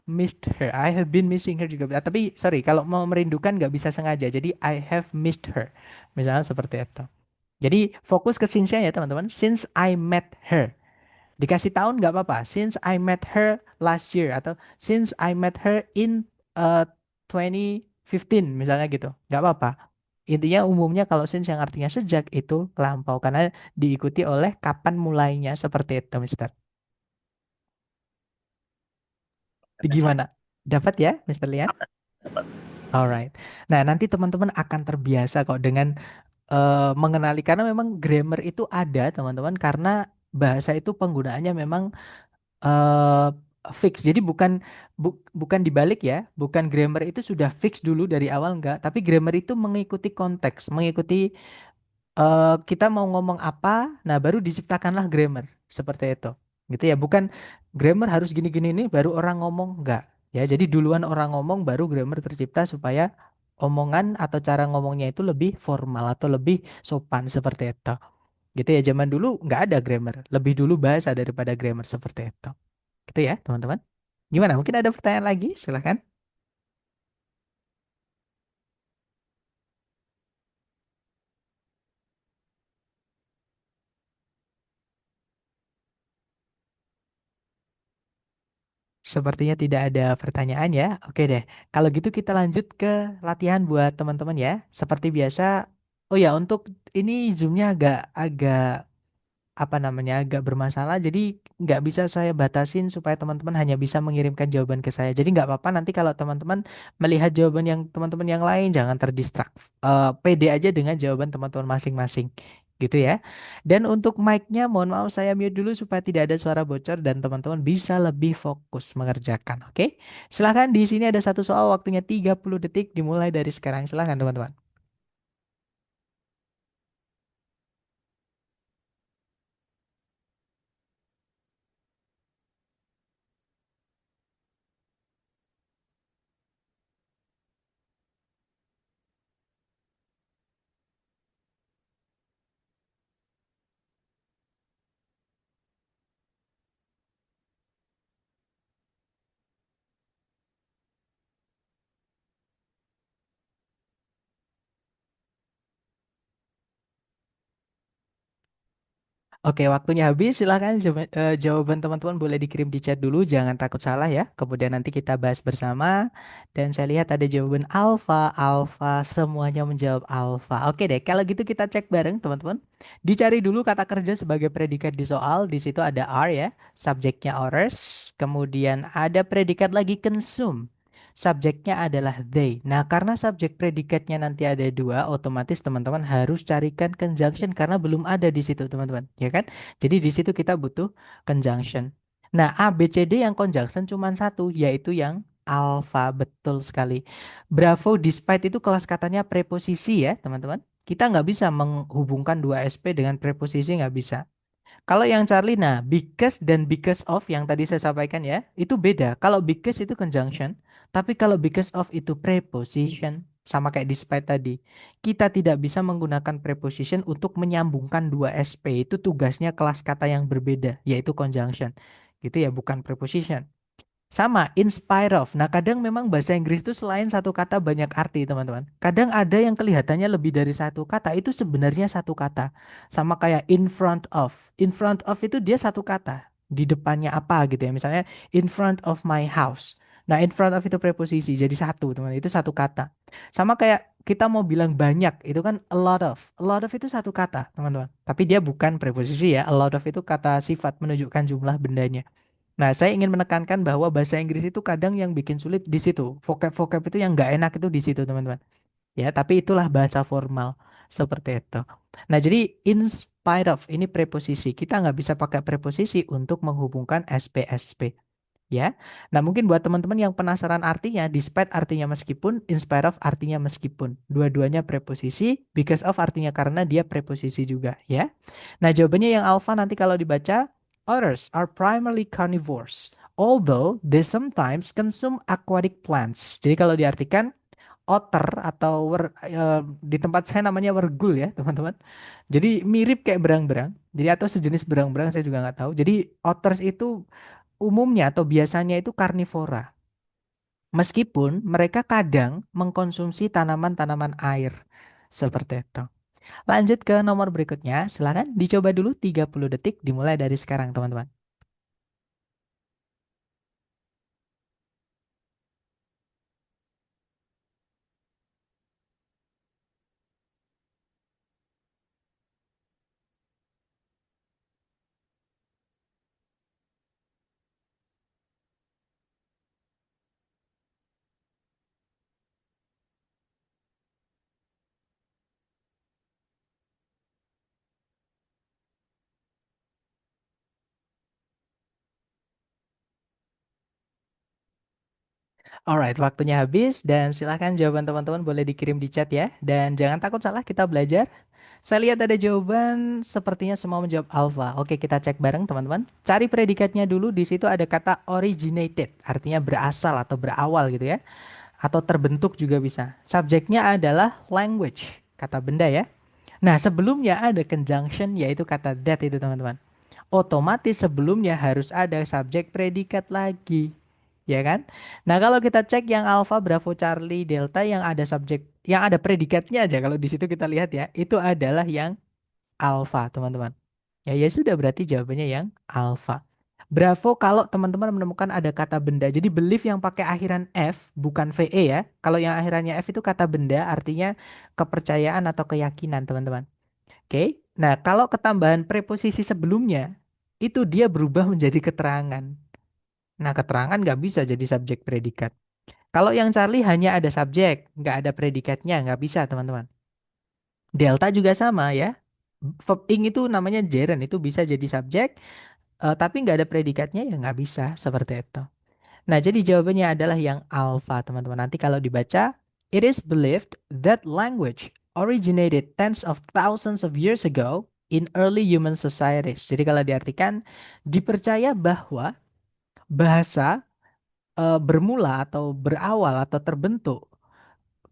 missed her, I have been missing her juga. Tapi sorry, kalau mau merindukan nggak bisa sengaja. Jadi I have missed her, misalnya seperti itu. Jadi fokus ke since-nya ya teman-teman. Since I met her. Dikasih tahun nggak apa-apa. Since I met her last year atau since I met her in 2015 misalnya gitu. Nggak apa-apa. Intinya umumnya kalau since yang artinya sejak itu lampau karena diikuti oleh kapan mulainya seperti itu, Mister. Gimana? Dapat ya, Mister Lian? Dapat. Alright. Nah, nanti teman-teman akan terbiasa kok dengan mengenali karena memang grammar itu ada, teman-teman, karena bahasa itu penggunaannya memang eh fix. Jadi bukan dibalik ya, bukan grammar itu sudah fix dulu dari awal enggak, tapi grammar itu mengikuti konteks, mengikuti Kita mau ngomong apa, nah baru diciptakanlah grammar seperti itu, gitu ya. Bukan grammar harus gini-gini nih baru orang ngomong, enggak. Ya, jadi duluan orang ngomong baru grammar tercipta supaya omongan atau cara ngomongnya itu lebih formal atau lebih sopan seperti itu. Gitu ya, zaman dulu nggak ada grammar, lebih dulu bahasa daripada grammar seperti itu. Gitu ya, teman-teman. Gimana? Mungkin ada pertanyaan lagi? Silahkan. Sepertinya tidak ada pertanyaan ya. Oke deh. Kalau gitu kita lanjut ke latihan buat teman-teman ya. Seperti biasa. Oh ya, untuk ini zoomnya agak agak apa namanya agak bermasalah. Jadi nggak bisa saya batasin supaya teman-teman hanya bisa mengirimkan jawaban ke saya. Jadi nggak apa-apa nanti kalau teman-teman melihat jawaban yang teman-teman yang lain jangan terdistrak. Pede aja dengan jawaban teman-teman masing-masing. Gitu ya. Dan untuk mic-nya mohon maaf saya mute dulu supaya tidak ada suara bocor dan teman-teman bisa lebih fokus mengerjakan. Oke? Silahkan di sini ada satu soal waktunya 30 detik dimulai dari sekarang. Silahkan teman-teman. Oke, waktunya habis. Silahkan jawaban teman-teman boleh dikirim di chat dulu. Jangan takut salah ya. Kemudian nanti kita bahas bersama. Dan saya lihat ada jawaban alfa, alfa. Semuanya menjawab alfa. Oke deh, kalau gitu kita cek bareng teman-teman. Dicari dulu kata kerja sebagai predikat di soal. Di situ ada are ya. Subjeknya orders. Kemudian ada predikat lagi consume. Subjeknya adalah they. Nah, karena subjek predikatnya nanti ada dua, otomatis teman-teman harus carikan conjunction karena belum ada di situ, teman-teman. Ya kan? Jadi di situ kita butuh conjunction. Nah, A, B, C, D yang conjunction cuma satu, yaitu yang alpha. Betul sekali. Bravo, despite itu kelas katanya preposisi ya, teman-teman. Kita nggak bisa menghubungkan dua SP dengan preposisi, nggak bisa. Kalau yang Charlie, nah, because dan because of yang tadi saya sampaikan ya, itu beda. Kalau because itu conjunction, tapi kalau because of itu preposition. Sama kayak despite tadi. Kita tidak bisa menggunakan preposition untuk menyambungkan dua SP. Itu tugasnya kelas kata yang berbeda, yaitu conjunction. Gitu ya, bukan preposition. Sama, in spite of. Nah, kadang memang bahasa Inggris itu selain satu kata banyak arti, teman-teman. Kadang ada yang kelihatannya lebih dari satu kata, itu sebenarnya satu kata. Sama kayak in front of. In front of itu dia satu kata. Di depannya apa gitu ya. Misalnya, in front of my house. Nah, in front of itu preposisi, jadi satu, teman. Itu satu kata. Sama kayak kita mau bilang banyak, itu kan a lot of. A lot of itu satu kata, teman-teman. Tapi dia bukan preposisi ya. A lot of itu kata sifat menunjukkan jumlah bendanya. Nah, saya ingin menekankan bahwa bahasa Inggris itu kadang yang bikin sulit di situ. Vocab-vocab itu yang nggak enak itu di situ, teman-teman. Ya, tapi itulah bahasa formal seperti itu. Nah, jadi in spite of ini preposisi. Kita nggak bisa pakai preposisi untuk menghubungkan SP-SP. Ya. Nah, mungkin buat teman-teman yang penasaran artinya, despite artinya meskipun, in spite of artinya meskipun. Dua-duanya preposisi, because of artinya karena dia preposisi juga, ya. Nah, jawabannya yang alpha nanti kalau dibaca, otters are primarily carnivores, although they sometimes consume aquatic plants. Jadi kalau diartikan otter atau di tempat saya namanya wergul ya, teman-teman. Jadi mirip kayak berang-berang. Jadi atau sejenis berang-berang saya juga nggak tahu. Jadi otters itu umumnya atau biasanya itu karnivora. Meskipun mereka kadang mengkonsumsi tanaman-tanaman air. Seperti itu. Lanjut ke nomor berikutnya. Silakan dicoba dulu 30 detik dimulai dari sekarang, teman-teman. Alright, waktunya habis dan silakan jawaban teman-teman boleh dikirim di chat ya. Dan jangan takut salah, kita belajar. Saya lihat ada jawaban sepertinya semua menjawab alpha. Oke, kita cek bareng teman-teman. Cari predikatnya dulu. Di situ ada kata originated, artinya berasal atau berawal gitu ya. Atau terbentuk juga bisa. Subjeknya adalah language, kata benda ya. Nah, sebelumnya ada conjunction yaitu kata that itu teman-teman. Otomatis sebelumnya harus ada subjek predikat lagi. Ya kan? Nah, kalau kita cek yang alpha, bravo, charlie, delta yang ada subjek, yang ada predikatnya aja kalau di situ kita lihat ya, itu adalah yang alpha, teman-teman. Ya, ya sudah berarti jawabannya yang alpha. Bravo kalau teman-teman menemukan ada kata benda. Jadi belief yang pakai akhiran F bukan VE ya. Kalau yang akhirannya F itu kata benda artinya kepercayaan atau keyakinan, teman-teman. Oke. Nah, kalau ketambahan preposisi sebelumnya itu dia berubah menjadi keterangan. Nah, keterangan nggak bisa jadi subjek predikat. Kalau yang Charlie hanya ada subjek, nggak ada predikatnya, nggak bisa, teman-teman. Delta juga sama ya. Verb ing itu namanya gerund, itu bisa jadi subjek, tapi nggak ada predikatnya ya nggak bisa, seperti itu. Nah, jadi jawabannya adalah yang alpha, teman-teman. Nanti kalau dibaca, it is believed that language originated tens of thousands of years ago in early human societies. Jadi kalau diartikan, dipercaya bahwa bahasa bermula atau berawal atau terbentuk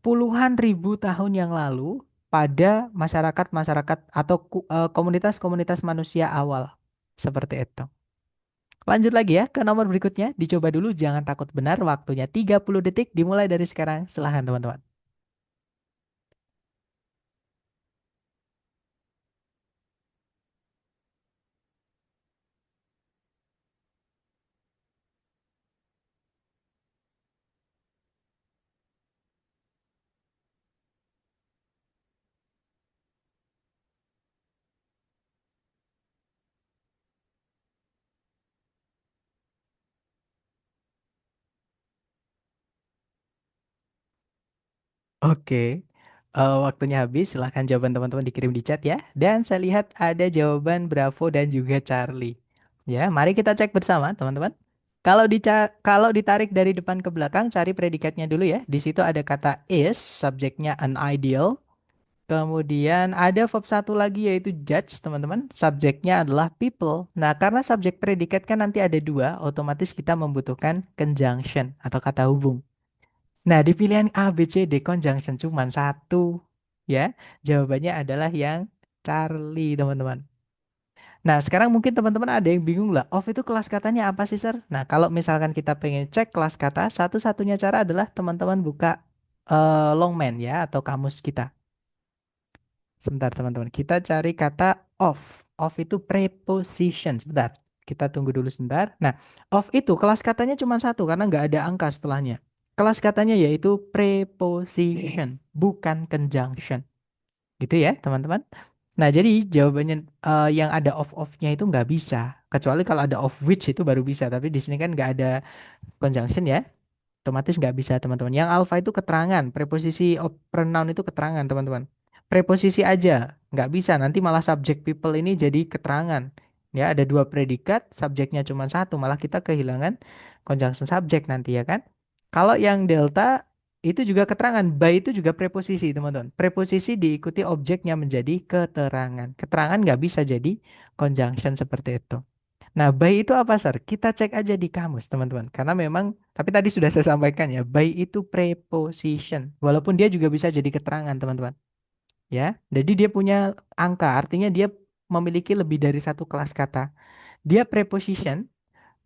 puluhan ribu tahun yang lalu pada masyarakat-masyarakat atau komunitas-komunitas manusia awal. Seperti itu. Lanjut lagi ya ke nomor berikutnya. Dicoba dulu, jangan takut benar. Waktunya 30 detik dimulai dari sekarang. Silahkan teman-teman. Oke. Waktunya habis. Silahkan jawaban teman-teman dikirim di chat ya. Dan saya lihat ada jawaban Bravo dan juga Charlie. Ya, mari kita cek bersama teman-teman. Kalau ditarik dari depan ke belakang, cari predikatnya dulu ya. Di situ ada kata is, subjeknya an ideal. Kemudian ada verb satu lagi yaitu judge, teman-teman. Subjeknya adalah people. Nah, karena subjek predikat kan nanti ada dua, otomatis kita membutuhkan conjunction atau kata hubung. Nah, di pilihan A, B, C, D, conjunction cuma satu. Ya, jawabannya adalah yang Charlie, teman-teman. Nah, sekarang mungkin teman-teman ada yang bingung lah. Off itu kelas katanya apa sih, Sir? Nah, kalau misalkan kita pengen cek kelas kata, satu-satunya cara adalah teman-teman buka Longman ya, atau kamus kita. Sebentar teman-teman, kita cari kata of. Of itu preposition. Sebentar, kita tunggu dulu sebentar. Nah, of itu kelas katanya cuma satu karena nggak ada angka setelahnya. Kelas katanya yaitu preposition, bukan conjunction. Gitu ya teman-teman. Nah, jadi jawabannya yang ada of-nya itu nggak bisa. Kecuali kalau ada of which itu baru bisa. Tapi di sini kan nggak ada conjunction ya. Otomatis nggak bisa teman-teman. Yang alpha itu keterangan, preposisi pronoun itu keterangan teman-teman. Preposisi aja nggak bisa, nanti malah subject people ini jadi keterangan. Ya ada dua predikat, subjeknya cuma satu, malah kita kehilangan conjunction subject nanti ya kan. Kalau yang delta itu juga keterangan, by itu juga preposisi teman-teman. Preposisi diikuti objeknya menjadi keterangan. Keterangan nggak bisa jadi conjunction seperti itu. Nah, by itu apa, Sir? Kita cek aja di kamus, teman-teman. Karena memang, tapi tadi sudah saya sampaikan ya, by itu preposition. Walaupun dia juga bisa jadi keterangan, teman-teman. Ya, jadi dia punya angka, artinya dia memiliki lebih dari satu kelas kata. Dia preposition,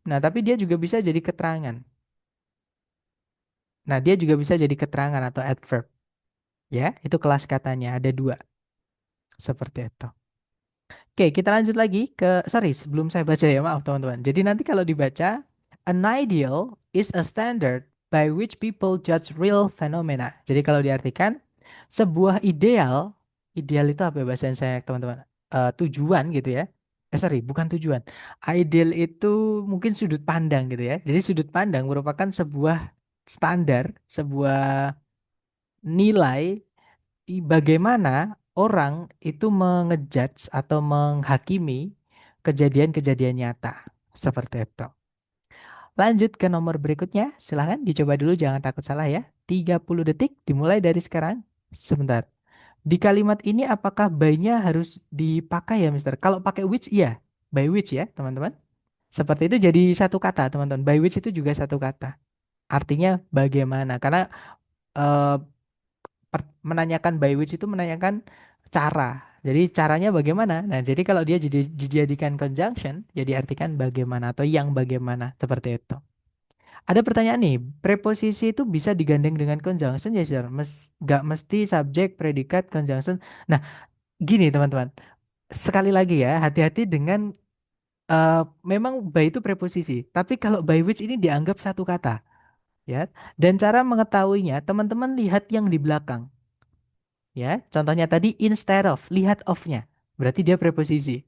nah tapi dia juga bisa jadi keterangan. Nah, dia juga bisa jadi keterangan atau adverb. Ya, itu kelas katanya, ada dua. Seperti itu. Oke, kita lanjut lagi ke, sorry, sebelum saya baca ya, maaf teman-teman. Jadi nanti kalau dibaca, an ideal is a standard by which people judge real phenomena. Jadi kalau diartikan, sebuah ideal, ideal itu apa ya bahasa saya teman-teman? Tujuan gitu ya. Sorry, bukan tujuan. Ideal itu mungkin sudut pandang gitu ya. Jadi sudut pandang merupakan sebuah standar, sebuah nilai bagaimana orang itu mengejudge atau menghakimi kejadian-kejadian nyata. Seperti itu. Lanjut ke nomor berikutnya. Silahkan dicoba dulu, jangan takut salah ya. 30 detik dimulai dari sekarang. Sebentar. Di kalimat ini apakah by-nya harus dipakai ya, Mister? Kalau pakai which, iya. By which ya, teman-teman. Seperti itu jadi satu kata, teman-teman. By which itu juga satu kata. Artinya bagaimana? Karena eh, menanyakan by which itu menanyakan cara. Jadi caranya bagaimana? Nah, jadi kalau dia dijadikan conjunction, ya diartikan bagaimana atau yang bagaimana. Seperti itu. Ada pertanyaan nih, preposisi itu bisa digandeng dengan conjunction ya, Sir? Gak mesti subjek, predikat, conjunction. Nah, gini teman-teman. Sekali lagi ya, hati-hati dengan memang by itu preposisi. Tapi kalau by which ini dianggap satu kata, ya. Dan cara mengetahuinya, teman-teman lihat yang di belakang, ya. Contohnya tadi instead of, lihat of-nya. Berarti dia preposisi.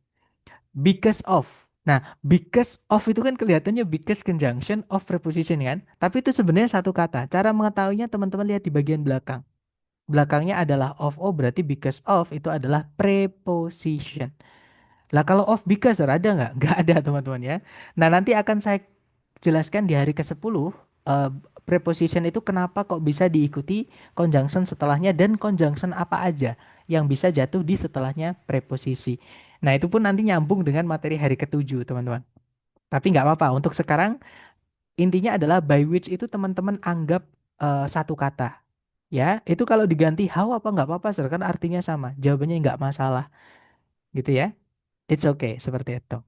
Because of. Nah, because of itu kan kelihatannya because conjunction of preposition kan? Tapi itu sebenarnya satu kata. Cara mengetahuinya teman-teman lihat di bagian belakang. Belakangnya adalah of, oh berarti because of itu adalah preposition. Lah kalau of because ada nggak? Nggak ada teman-teman ya. Nah nanti akan saya jelaskan di hari ke-10 eh, preposition itu kenapa kok bisa diikuti conjunction setelahnya dan conjunction apa aja yang bisa jatuh di setelahnya preposisi. Nah itu pun nanti nyambung dengan materi hari ke-7 teman-teman. Tapi nggak apa-apa. Untuk sekarang intinya adalah by which itu teman-teman anggap satu kata. Ya, itu kalau diganti how apa nggak apa-apa, Sir, kan artinya sama. Jawabannya nggak masalah, gitu ya. It's okay, seperti itu.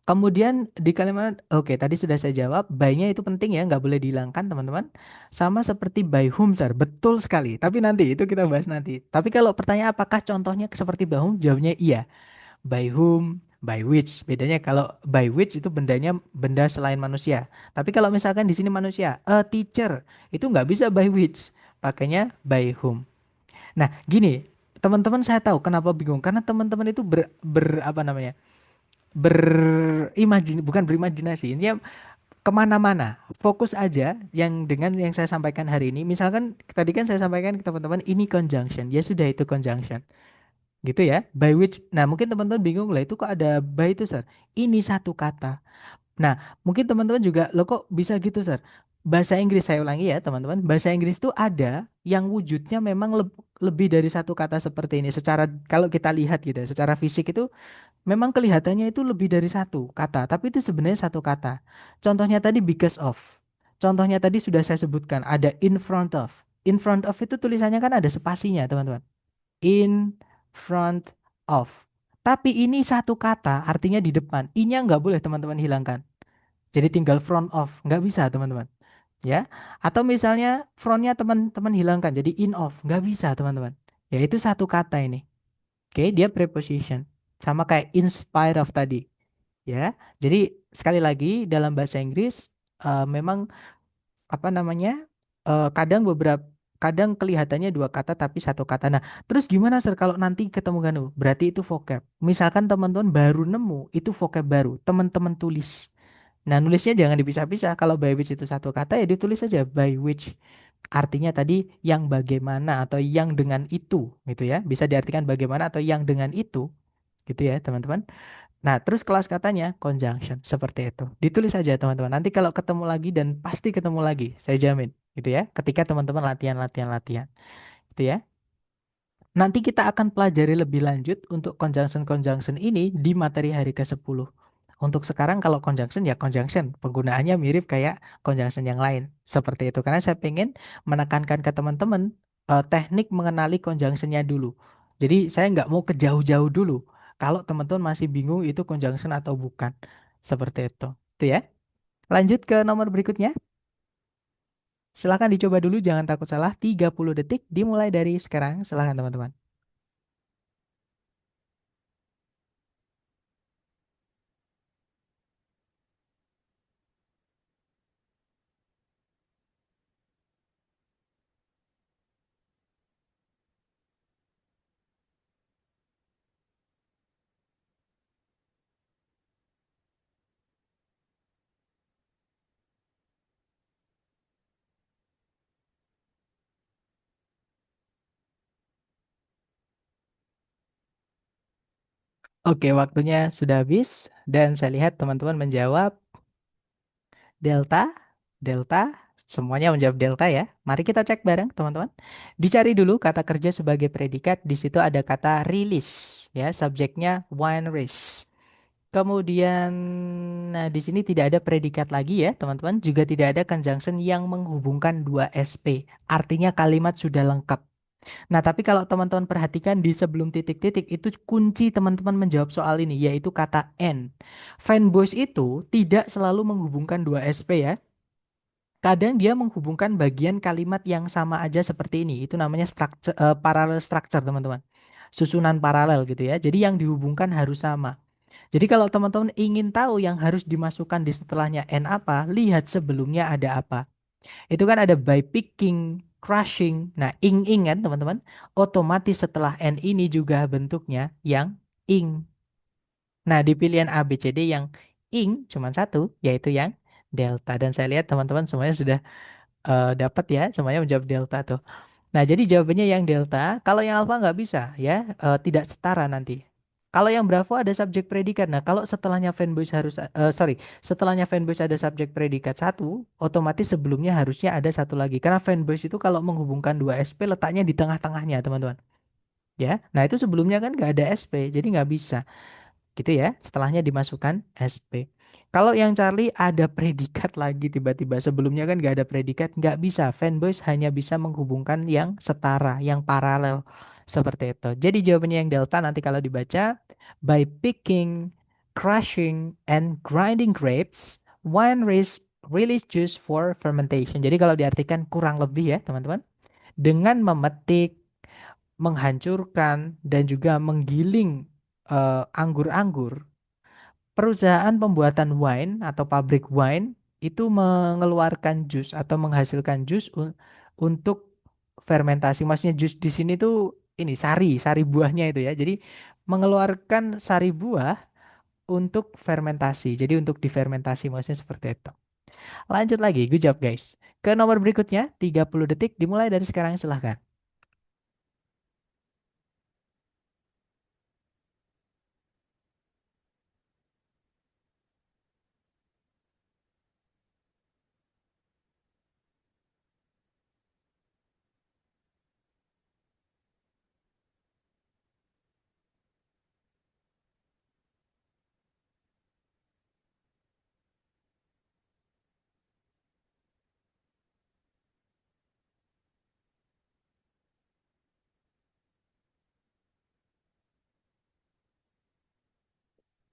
Kemudian di kalimat, oke tadi sudah saya jawab, by-nya itu penting ya, nggak boleh dihilangkan teman-teman. Sama seperti by whom, Sir. Betul sekali. Tapi nanti, itu kita bahas nanti. Tapi kalau pertanyaan apakah contohnya seperti by whom, jawabnya iya. By whom, by which. Bedanya kalau by which itu bendanya benda selain manusia. Tapi kalau misalkan di sini manusia, a teacher, itu nggak bisa by which. Pakainya by whom. Nah, gini, teman-teman saya tahu kenapa bingung. Karena teman-teman itu apa namanya? Bukan berimajinasi. Intinya kemana-mana. Fokus aja yang dengan yang saya sampaikan hari ini. Misalkan tadi kan saya sampaikan ke teman-teman ini conjunction. Ya sudah itu conjunction. Gitu ya. By which. Nah, mungkin teman-teman bingung lah itu kok ada by itu, Sir. Ini satu kata. Nah, mungkin teman-teman juga, lo kok bisa gitu, Sir? Bahasa Inggris, saya ulangi ya, teman-teman. Bahasa Inggris itu ada yang wujudnya memang lebih dari satu kata seperti ini. Secara, kalau kita lihat gitu, ya, secara fisik itu memang kelihatannya itu lebih dari satu kata, tapi itu sebenarnya satu kata. Contohnya tadi because of. Contohnya tadi sudah saya sebutkan, ada in front of. In front of itu tulisannya kan ada spasinya, teman-teman. In front of. Tapi ini satu kata, artinya di depan. I-nya nggak boleh teman-teman hilangkan. Jadi tinggal front of, nggak bisa teman-teman. Ya, atau misalnya frontnya teman-teman hilangkan, jadi in of, nggak bisa teman-teman. Ya itu satu kata ini. Oke, dia preposition. Sama kayak in spite of tadi. Ya, jadi sekali lagi dalam bahasa Inggris memang apa namanya kadang kelihatannya dua kata tapi satu kata. Nah, terus gimana, Sir, kalau nanti ketemu ganu? Berarti itu vocab. Misalkan teman-teman baru nemu itu vocab baru, teman-teman tulis. Nah, nulisnya jangan dipisah-pisah. Kalau by which itu satu kata ya ditulis saja by which. Artinya tadi yang bagaimana atau yang dengan itu gitu ya. Bisa diartikan bagaimana atau yang dengan itu gitu ya, teman-teman. Nah, terus kelas katanya conjunction seperti itu. Ditulis saja teman-teman. Nanti kalau ketemu lagi dan pasti ketemu lagi, saya jamin gitu ya. Ketika teman-teman latihan, gitu ya. Nanti kita akan pelajari lebih lanjut untuk conjunction-conjunction ini di materi hari ke-10. Untuk sekarang kalau conjunction ya conjunction, penggunaannya mirip kayak conjunction yang lain. Seperti itu. Karena saya pengen menekankan ke teman-teman teknik mengenali conjunctionnya dulu. Jadi saya nggak mau ke jauh-jauh dulu. Kalau teman-teman masih bingung itu conjunction atau bukan. Seperti itu. Itu ya. Lanjut ke nomor berikutnya. Silahkan dicoba dulu, jangan takut salah. 30 detik dimulai dari sekarang. Silahkan teman-teman. Oke, waktunya sudah habis dan saya lihat teman-teman menjawab delta, delta. Semuanya menjawab delta ya. Mari kita cek bareng teman-teman. Dicari dulu kata kerja sebagai predikat. Di situ ada kata release ya, subjeknya wine race. Kemudian, nah di sini tidak ada predikat lagi ya teman-teman. Juga tidak ada conjunction yang menghubungkan dua SP. Artinya kalimat sudah lengkap. Nah tapi kalau teman-teman perhatikan di sebelum titik-titik itu kunci teman-teman menjawab soal ini yaitu kata and. Fanboys itu tidak selalu menghubungkan dua SP ya. Kadang dia menghubungkan bagian kalimat yang sama aja seperti ini. Itu namanya structure, parallel structure teman-teman. Susunan paralel gitu ya. Jadi yang dihubungkan harus sama. Jadi kalau teman-teman ingin tahu yang harus dimasukkan di setelahnya N apa, lihat sebelumnya ada apa. Itu kan ada by picking, crushing. Nah, ing kan teman-teman. Otomatis setelah N ini juga bentuknya yang ing. Nah, di pilihan A, B, C, D yang ing cuma satu, yaitu yang delta. Dan saya lihat teman-teman semuanya sudah dapat ya, semuanya menjawab delta tuh. Nah, jadi jawabannya yang delta. Kalau yang alfa nggak bisa ya, tidak setara nanti. Kalau yang Bravo ada subjek predikat. Nah, kalau setelahnya fanboys harus, setelahnya fanboys ada subjek predikat satu, otomatis sebelumnya harusnya ada satu lagi. Karena fanboys itu kalau menghubungkan dua SP letaknya di tengah-tengahnya, teman-teman. Ya, nah itu sebelumnya kan nggak ada SP, jadi nggak bisa. Gitu ya, setelahnya dimasukkan SP. Kalau yang Charlie ada predikat lagi tiba-tiba. Sebelumnya kan nggak ada predikat, nggak bisa. Fanboys hanya bisa menghubungkan yang setara, yang paralel. Seperti itu. Jadi jawabannya yang delta nanti kalau dibaca, by picking, crushing, and grinding grapes, wine is release juice for fermentation. Jadi kalau diartikan kurang lebih ya teman-teman. Dengan memetik, menghancurkan, dan juga menggiling anggur-anggur, perusahaan pembuatan wine atau pabrik wine itu mengeluarkan jus atau menghasilkan jus untuk fermentasi. Maksudnya jus di sini tuh ini sari buahnya itu ya. Jadi mengeluarkan sari buah untuk fermentasi. Jadi untuk difermentasi maksudnya seperti itu. Lanjut lagi, good job guys. Ke nomor berikutnya, 30 detik dimulai dari sekarang silahkan.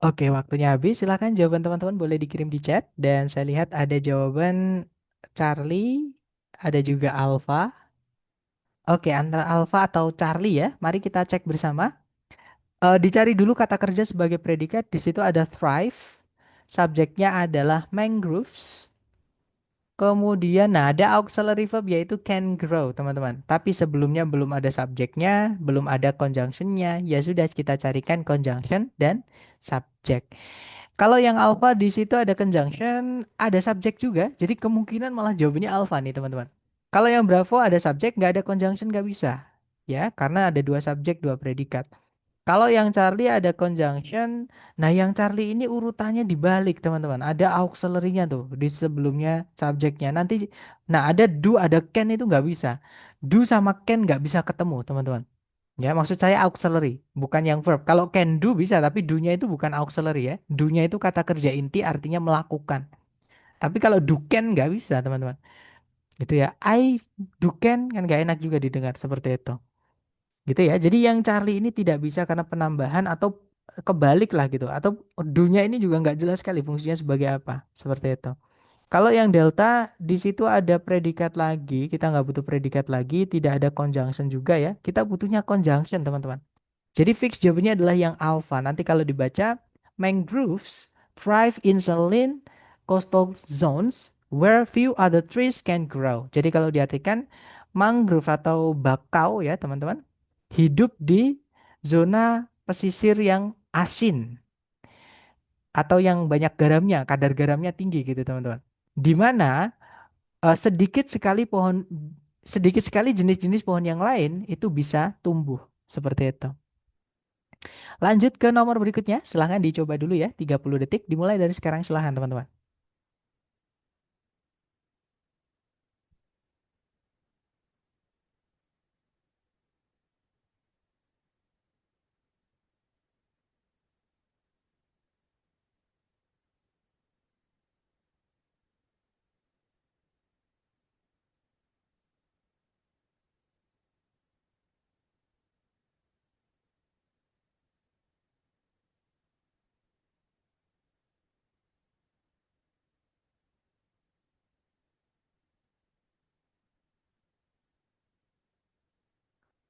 Oke, waktunya habis. Silakan jawaban teman-teman boleh dikirim di chat. Dan saya lihat ada jawaban Charlie, ada juga Alfa. Oke, antara Alfa atau Charlie ya. Mari kita cek bersama. Dicari dulu kata kerja sebagai predikat. Di situ ada thrive. Subjeknya adalah mangroves. Kemudian, nah ada auxiliary verb yaitu can grow, teman-teman. Tapi sebelumnya belum ada subjeknya, belum ada conjunctionnya. Ya sudah kita carikan conjunction dan subjek. Kalau yang alpha di situ ada conjunction, ada subjek juga. Jadi kemungkinan malah jawabannya alpha nih teman-teman. Kalau yang bravo ada subjek, nggak ada conjunction nggak bisa. Ya, karena ada dua subjek, dua predikat. Kalau yang Charlie ada conjunction, nah yang Charlie ini urutannya dibalik teman-teman. Ada auxiliary-nya tuh di sebelumnya subjeknya. Nanti, nah ada do, ada can itu nggak bisa. Do sama can nggak bisa ketemu teman-teman. Ya, maksud saya auxiliary, bukan yang verb. Kalau can do bisa, tapi do-nya itu bukan auxiliary ya. Do-nya itu kata kerja inti artinya melakukan. Tapi kalau do can nggak bisa, teman-teman. Gitu ya. I do can kan nggak enak juga didengar seperti itu. Gitu ya. Jadi yang Charlie ini tidak bisa karena penambahan atau kebalik lah gitu. Atau do-nya ini juga nggak jelas sekali fungsinya sebagai apa. Seperti itu. Kalau yang delta di situ ada predikat lagi, kita nggak butuh predikat lagi, tidak ada conjunction juga ya. Kita butuhnya conjunction teman-teman. Jadi fix jawabannya adalah yang alpha. Nanti kalau dibaca, mangroves thrive in saline coastal zones where few other trees can grow. Jadi kalau diartikan mangrove atau bakau ya teman-teman, hidup di zona pesisir yang asin atau yang banyak garamnya, kadar garamnya tinggi gitu teman-teman. Di mana sedikit sekali jenis-jenis pohon yang lain itu bisa tumbuh seperti itu. Lanjut ke nomor berikutnya. Silahkan dicoba dulu ya. 30 detik. Dimulai dari sekarang silahkan teman-teman.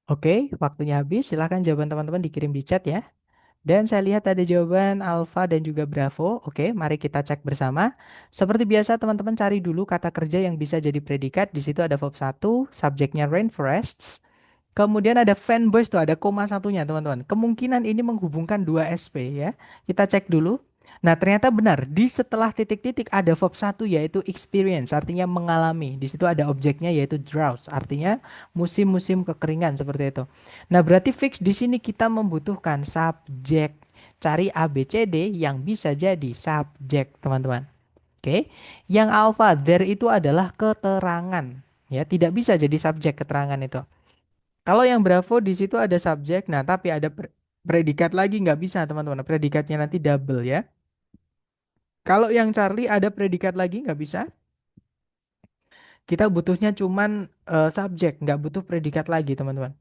Oke, waktunya habis. Silahkan jawaban teman-teman dikirim di chat ya. Dan saya lihat ada jawaban Alfa dan juga Bravo. Oke, mari kita cek bersama. Seperti biasa, teman-teman cari dulu kata kerja yang bisa jadi predikat. Di situ ada verb 1, subjeknya rainforests. Kemudian ada fanboys tuh, ada koma satunya teman-teman. Kemungkinan ini menghubungkan dua SP ya. Kita cek dulu. Nah ternyata benar, di setelah titik-titik ada verb satu yaitu experience, artinya mengalami. Di situ ada objeknya yaitu droughts, artinya musim-musim kekeringan seperti itu. Nah berarti fix di sini kita membutuhkan subjek. Cari A, B, C, D yang bisa jadi subjek teman-teman. Oke, yang alpha there itu adalah keterangan. Ya, tidak bisa jadi subjek keterangan itu. Kalau yang Bravo di situ ada subjek, nah tapi ada predikat lagi nggak bisa teman-teman. Predikatnya nanti double ya. Kalau yang Charlie ada predikat lagi nggak bisa. Kita butuhnya cuman subjek, nggak butuh predikat lagi teman-teman.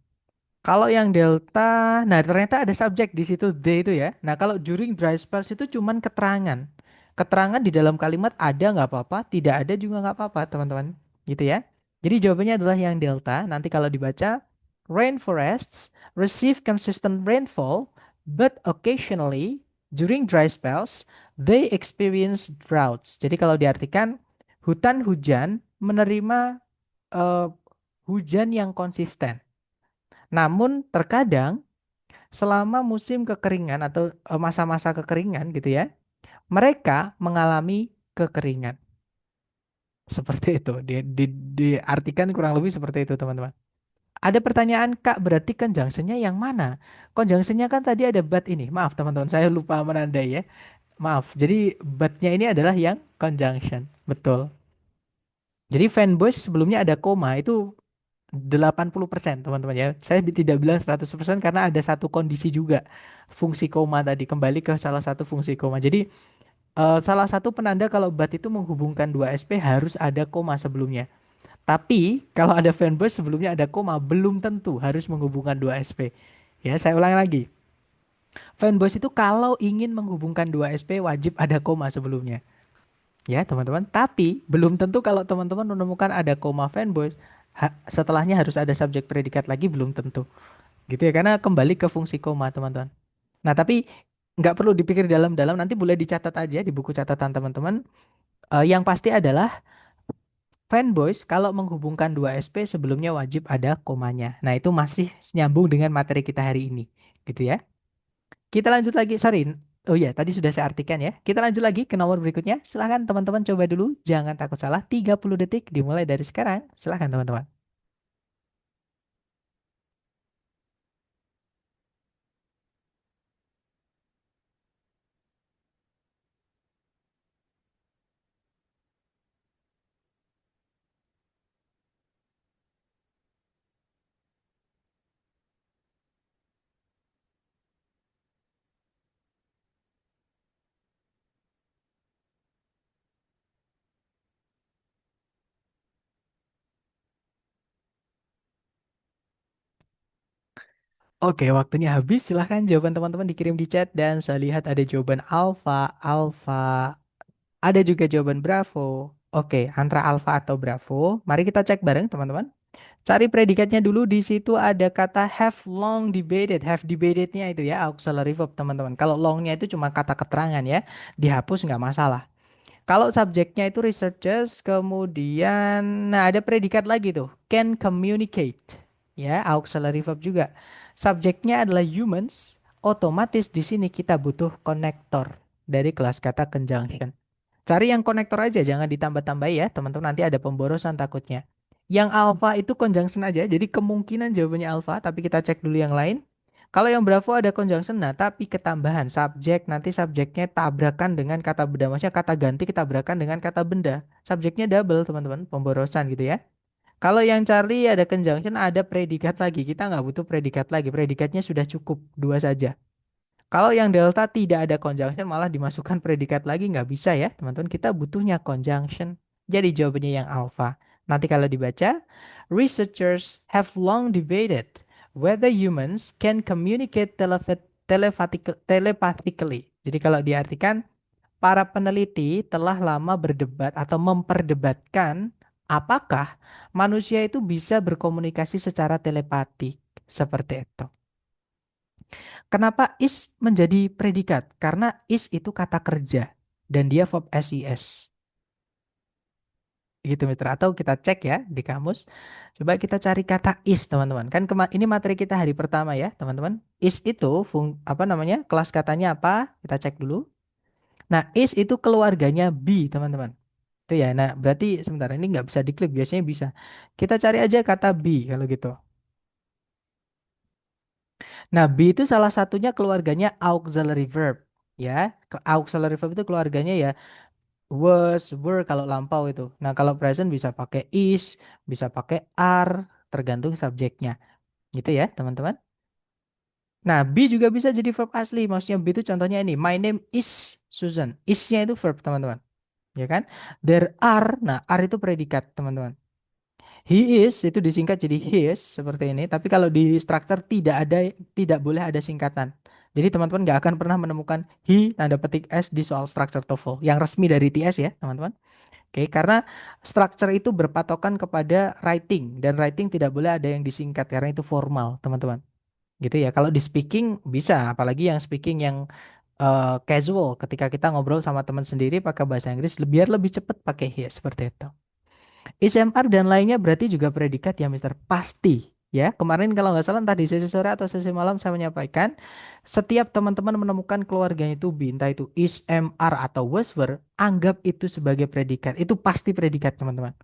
Kalau yang delta, nah ternyata ada subjek di situ they itu ya. Nah kalau during dry spells itu cuman keterangan. Keterangan di dalam kalimat ada nggak apa-apa, tidak ada juga nggak apa-apa teman-teman. Gitu ya. Jadi jawabannya adalah yang delta. Nanti kalau dibaca, rainforests receive consistent rainfall, but occasionally during dry spells they experience droughts. Jadi kalau diartikan hutan hujan menerima eh, hujan yang konsisten. Namun terkadang selama musim kekeringan atau masa-masa kekeringan gitu ya, mereka mengalami kekeringan. Seperti itu. Diartikan kurang lebih seperti itu, teman-teman. Ada pertanyaan, Kak, berarti conjunction-nya yang mana? Conjunction-nya kan tadi ada but ini. Maaf, teman-teman, saya lupa menandai ya. Maaf. Jadi but-nya ini adalah yang conjunction. Betul. Jadi fanboys sebelumnya ada koma itu 80% teman-teman ya. Saya tidak bilang 100% karena ada satu kondisi juga. Fungsi koma tadi kembali ke salah satu fungsi koma. Jadi salah satu penanda kalau bat itu menghubungkan dua SP harus ada koma sebelumnya. Tapi kalau ada fanbase sebelumnya ada koma belum tentu harus menghubungkan dua SP. Ya, saya ulang lagi. Fanbase itu kalau ingin menghubungkan dua SP wajib ada koma sebelumnya. Ya, teman-teman. Tapi belum tentu kalau teman-teman menemukan ada koma fanboy, setelahnya harus ada subjek predikat lagi belum tentu. Gitu ya, karena kembali ke fungsi koma, teman-teman. Nah, tapi nggak perlu dipikir dalam-dalam, nanti boleh dicatat aja di buku catatan teman-teman. Yang pasti adalah fanboys kalau menghubungkan dua SP sebelumnya wajib ada komanya. Nah, itu masih nyambung dengan materi kita hari ini. Gitu ya. Kita lanjut lagi, sorry. Oh ya, tadi sudah saya artikan ya. Kita lanjut lagi ke nomor berikutnya. Silahkan teman-teman coba dulu. Jangan takut salah. 30 detik dimulai dari sekarang. Silahkan teman-teman. Oke, waktunya habis. Silahkan jawaban teman-teman dikirim di chat. Dan saya lihat ada jawaban alpha, alpha. Ada juga jawaban bravo. Oke, antara alpha atau bravo. Mari kita cek bareng teman-teman. Cari predikatnya dulu. Di situ ada kata have long debated. Have debatednya itu ya auxiliary verb teman-teman. Kalau longnya itu cuma kata keterangan ya. Dihapus nggak masalah. Kalau subjeknya itu researchers, kemudian nah ada predikat lagi tuh, can communicate. Ya, auxiliary verb juga. Subjeknya adalah humans, otomatis di sini kita butuh konektor dari kelas kata conjunction. Cari yang konektor aja, jangan ditambah-tambahi ya, teman-teman nanti ada pemborosan takutnya. Yang alpha itu conjunction aja, jadi kemungkinan jawabannya alpha, tapi kita cek dulu yang lain. Kalau yang Bravo ada conjunction, nah tapi ketambahan subjek, nanti subjeknya tabrakan dengan kata benda, maksudnya kata ganti ketabrakan dengan kata benda. Subjeknya double teman-teman, pemborosan gitu ya. Kalau yang Charlie ada conjunction, ada predikat lagi. Kita nggak butuh predikat lagi, predikatnya sudah cukup, dua saja. Kalau yang delta tidak ada conjunction, malah dimasukkan predikat lagi, nggak bisa ya teman-teman. Kita butuhnya conjunction. Jadi jawabannya yang alpha. Nanti kalau dibaca, researchers have long debated whether humans can communicate telepathically. Jadi kalau diartikan, para peneliti telah lama berdebat atau memperdebatkan apakah manusia itu bisa berkomunikasi secara telepatik. Seperti itu. Kenapa is menjadi predikat? Karena is itu kata kerja dan dia verb SES. Gitu mitra. Atau kita cek ya di kamus. Coba kita cari kata is teman-teman. Kan ini materi kita hari pertama ya teman-teman. Is itu apa namanya? Kelas katanya apa? Kita cek dulu. Nah, is itu keluarganya be teman-teman. Itu ya. Nah, berarti sebentar ini nggak bisa diklik. Biasanya bisa. Kita cari aja kata be kalau gitu. Nah, be itu salah satunya keluarganya auxiliary verb. Ya, auxiliary verb itu keluarganya ya was, were kalau lampau itu. Nah, kalau present bisa pakai is, bisa pakai are, tergantung subjeknya. Gitu ya, teman-teman. Nah, be juga bisa jadi verb asli. Maksudnya be itu contohnya ini, my name is Susan. Is-nya itu verb, teman-teman. Ya kan? There are, nah are itu predikat, teman-teman. He is itu disingkat jadi his seperti ini. Tapi kalau di structure tidak boleh ada singkatan. Jadi teman-teman nggak akan pernah menemukan he tanda petik s di soal structure TOEFL yang resmi dari TS ya, teman-teman. Oke, karena structure itu berpatokan kepada writing dan writing tidak boleh ada yang disingkat karena itu formal, teman-teman. Gitu ya. Kalau di speaking bisa, apalagi yang speaking yang casual ketika kita ngobrol sama teman sendiri pakai bahasa Inggris biar lebih cepat pakai he seperti itu. SMR dan lainnya berarti juga predikat ya Mister. Pasti. Ya, kemarin kalau nggak salah entah di sesi sore atau sesi malam saya menyampaikan setiap teman-teman menemukan keluarganya itu be, entah itu is, am, are atau was, were, anggap itu sebagai predikat. Itu pasti predikat teman-teman.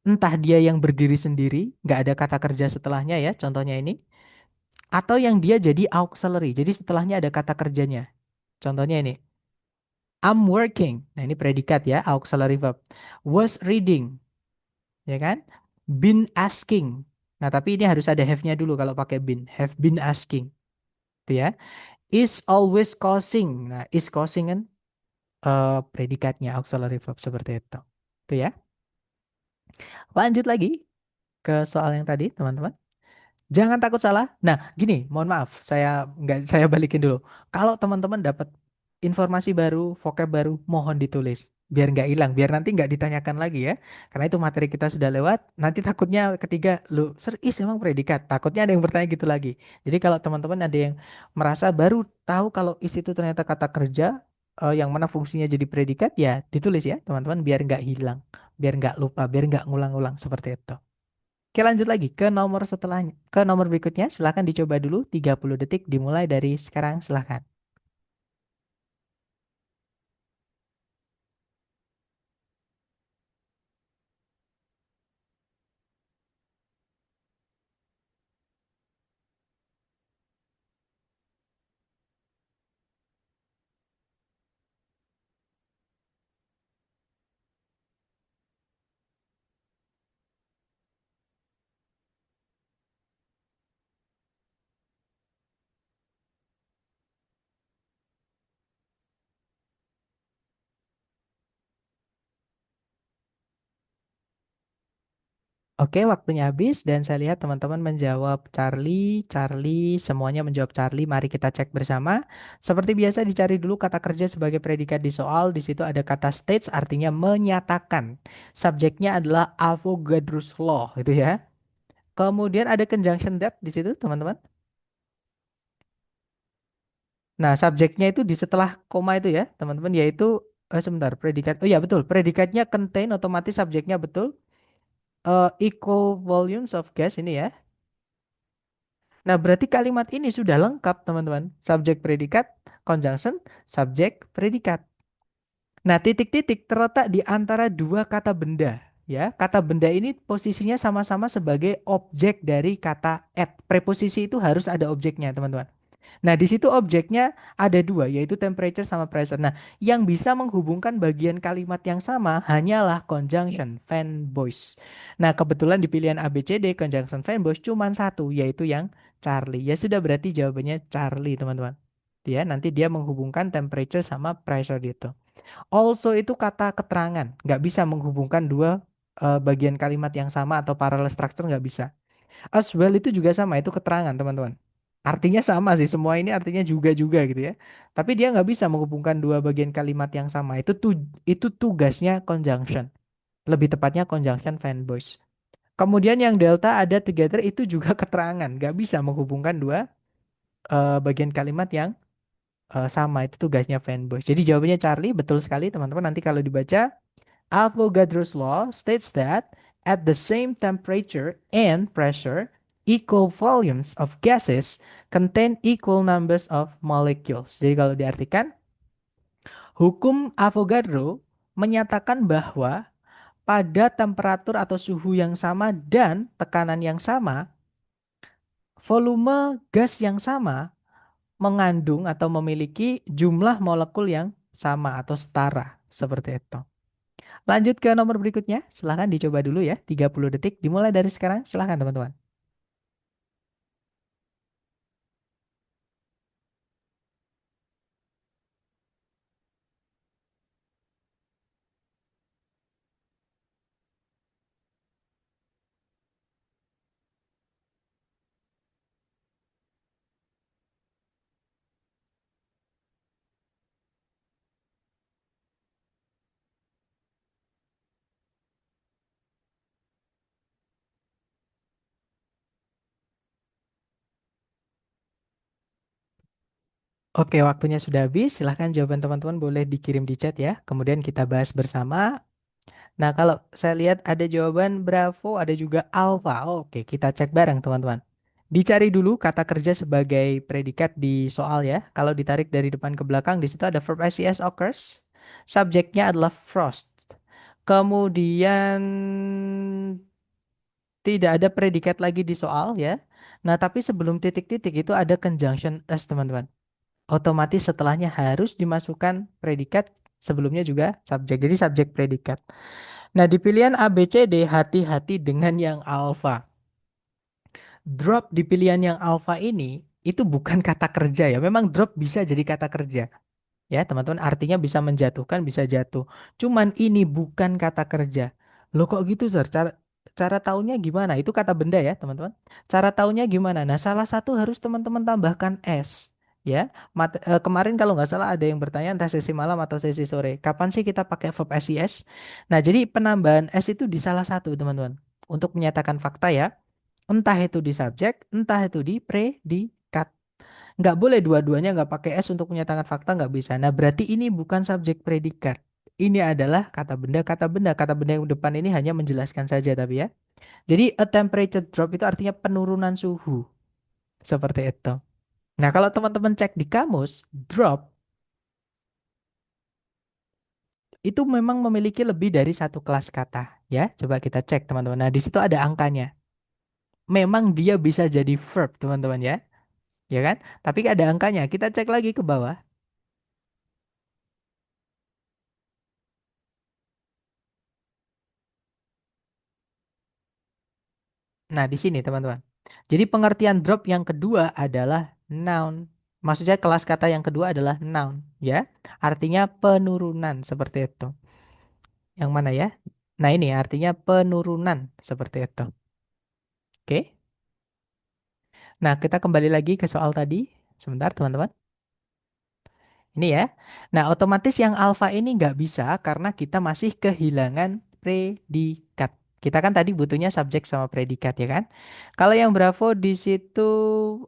Entah dia yang berdiri sendiri, nggak ada kata kerja setelahnya ya, contohnya ini. Atau yang dia jadi auxiliary, jadi setelahnya ada kata kerjanya. Contohnya ini, I'm working. Nah ini predikat ya, auxiliary verb. Was reading, ya kan? Been asking. Nah, tapi ini harus ada have-nya dulu kalau pakai been. Have been asking. Itu ya. Is always causing. Nah, is causing kan predikatnya auxiliary verb seperti itu. Itu ya. Lanjut lagi ke soal yang tadi, teman-teman. Jangan takut salah. Nah, gini, mohon maaf, saya nggak saya balikin dulu. Kalau teman-teman dapat informasi baru, vocab baru, mohon ditulis biar nggak hilang, biar nanti nggak ditanyakan lagi ya. Karena itu materi kita sudah lewat. Nanti takutnya ketiga, lu is emang predikat. Takutnya ada yang bertanya gitu lagi. Jadi kalau teman-teman ada yang merasa baru tahu kalau is itu ternyata kata kerja yang mana fungsinya jadi predikat, ya ditulis ya, teman-teman, biar nggak hilang, biar nggak lupa, biar nggak ngulang-ulang seperti itu. Oke, lanjut lagi ke nomor setelahnya. Ke nomor berikutnya, silahkan dicoba dulu 30 detik dimulai dari sekarang, silahkan. Oke, waktunya habis dan saya lihat teman-teman menjawab Charlie, Charlie, semuanya menjawab Charlie. Mari kita cek bersama. Seperti biasa dicari dulu kata kerja sebagai predikat di soal. Di situ ada kata states artinya menyatakan. Subjeknya adalah Avogadro's Law, itu ya. Kemudian ada conjunction that di situ, teman-teman. Nah, subjeknya itu di setelah koma itu ya, teman-teman, yaitu sebentar, predikat. Oh ya, betul. Predikatnya contain, otomatis subjeknya betul. Equal volumes of gas ini ya. Nah, berarti kalimat ini sudah lengkap, teman-teman. Subjek predikat, conjunction, subjek predikat. Nah, titik-titik terletak di antara dua kata benda. Ya, kata benda ini posisinya sama-sama sebagai objek dari kata at. Preposisi itu harus ada objeknya, teman-teman. Nah, di situ objeknya ada dua, yaitu temperature sama pressure. Nah, yang bisa menghubungkan bagian kalimat yang sama hanyalah conjunction fan voice. Nah, kebetulan di pilihan A, B, C, D, conjunction fan voice cuma satu, yaitu yang Charlie. Ya sudah, berarti jawabannya Charlie, teman-teman. Ya, nanti dia menghubungkan temperature sama pressure gitu. Also itu kata keterangan, nggak bisa menghubungkan dua bagian kalimat yang sama atau parallel structure nggak bisa. As well itu juga sama, itu keterangan teman-teman. Artinya sama sih, semua ini artinya juga-juga gitu ya. Tapi dia nggak bisa menghubungkan dua bagian kalimat yang sama. Itu tugasnya conjunction. Lebih tepatnya conjunction fan voice. Kemudian yang delta ada together itu juga keterangan. Nggak bisa menghubungkan dua bagian kalimat yang sama. Itu tugasnya fanboys. Jadi jawabannya Charlie, betul sekali teman-teman. Nanti kalau dibaca, Avogadro's law states that at the same temperature and pressure, equal volumes of gases contain equal numbers of molecules. Jadi kalau diartikan, hukum Avogadro menyatakan bahwa pada temperatur atau suhu yang sama dan tekanan yang sama, volume gas yang sama mengandung atau memiliki jumlah molekul yang sama atau setara. Seperti itu. Lanjut ke nomor berikutnya. Silahkan dicoba dulu ya. 30 detik dimulai dari sekarang. Silahkan teman-teman. Oke, waktunya sudah habis. Silahkan jawaban teman-teman boleh dikirim di chat ya. Kemudian kita bahas bersama. Nah, kalau saya lihat ada jawaban Bravo, ada juga Alpha. Oke, kita cek bareng teman-teman. Dicari dulu kata kerja sebagai predikat di soal ya. Kalau ditarik dari depan ke belakang, di situ ada verb SES occurs. Subjeknya adalah frost. Kemudian tidak ada predikat lagi di soal ya. Nah, tapi sebelum titik-titik itu ada conjunction as teman-teman. Otomatis setelahnya harus dimasukkan predikat, sebelumnya juga subjek. Jadi subjek predikat. Nah, di pilihan A, B, C, D, hati-hati dengan yang alfa. Drop di pilihan yang alfa ini, itu bukan kata kerja ya. Memang drop bisa jadi kata kerja. Ya, teman-teman, artinya bisa menjatuhkan, bisa jatuh. Cuman ini bukan kata kerja. Loh kok gitu, Sir? Cara taunya gimana? Itu kata benda ya, teman-teman. Cara taunya gimana? Nah, salah satu harus teman-teman tambahkan S. Ya, kemarin kalau nggak salah ada yang bertanya entah sesi malam atau sesi sore. Kapan sih kita pakai verb SES? Nah, jadi penambahan S itu di salah satu, teman-teman. Untuk menyatakan fakta ya. Entah itu di subjek, entah itu di predikat. Nggak boleh dua-duanya nggak pakai S untuk menyatakan fakta nggak bisa. Nah berarti ini bukan subjek predikat. Ini adalah kata benda, kata benda. Kata benda yang depan ini hanya menjelaskan saja tapi ya. Jadi a temperature drop itu artinya penurunan suhu. Seperti itu. Nah kalau teman-teman cek di kamus, drop itu memang memiliki lebih dari satu kelas kata. Ya, coba kita cek teman-teman. Nah di situ ada angkanya. Memang dia bisa jadi verb teman-teman ya. Ya kan? Tapi ada angkanya. Kita cek lagi ke bawah. Nah, di sini teman-teman. Jadi pengertian drop yang kedua adalah noun. Maksudnya kelas kata yang kedua adalah noun, ya. Artinya penurunan seperti itu. Yang mana ya? Nah, ini artinya penurunan seperti itu. Oke. Nah, kita kembali lagi ke soal tadi. Sebentar, teman-teman. Ini ya. Nah, otomatis yang alfa ini nggak bisa karena kita masih kehilangan predikat. Kita kan tadi butuhnya subjek sama predikat ya kan? Kalau yang Bravo di situ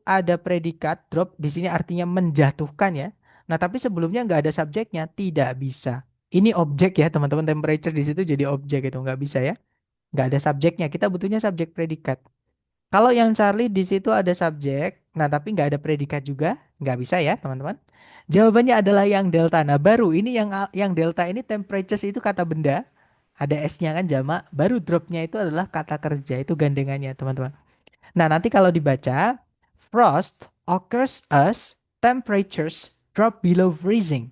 ada predikat, drop di sini artinya menjatuhkan ya. Nah, tapi sebelumnya nggak ada subjeknya, tidak bisa. Ini objek ya teman-teman, temperature di situ jadi objek itu nggak bisa ya. Nggak ada subjeknya, kita butuhnya subjek predikat. Kalau yang Charlie di situ ada subjek, nah tapi nggak ada predikat juga, nggak bisa ya teman-teman. Jawabannya adalah yang delta. Nah baru ini yang delta ini temperatures itu kata benda, ada S-nya kan jamak, baru dropnya itu adalah kata kerja, itu gandengannya teman-teman. Nah nanti kalau dibaca, frost occurs as temperatures drop below freezing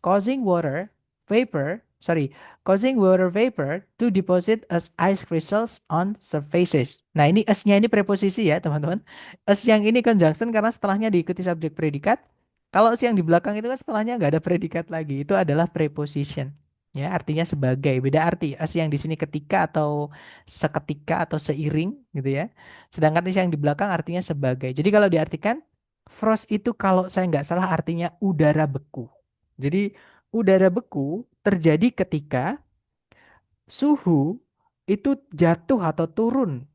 causing water vapor, sorry, causing water vapor to deposit as ice crystals on surfaces. Nah, ini as-nya ini preposisi ya, teman-teman. As yang ini conjunction karena setelahnya diikuti subjek predikat. Kalau si yang di belakang itu kan setelahnya nggak ada predikat lagi, itu adalah preposition. Ya, artinya sebagai, beda arti. As yang di sini ketika atau seketika atau seiring gitu ya. Sedangkan as yang di belakang artinya sebagai. Jadi kalau diartikan frost itu kalau saya nggak salah artinya udara beku. Jadi udara beku terjadi ketika suhu itu jatuh atau turun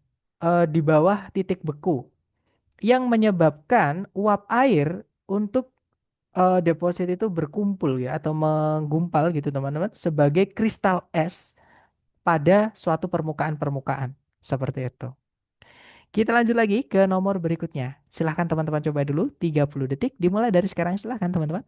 di bawah titik beku yang menyebabkan uap air untuk deposit itu berkumpul ya atau menggumpal gitu teman-teman sebagai kristal es pada suatu permukaan-permukaan seperti itu. Kita lanjut lagi ke nomor berikutnya. Silahkan teman-teman coba dulu 30 detik dimulai dari sekarang silahkan teman-teman.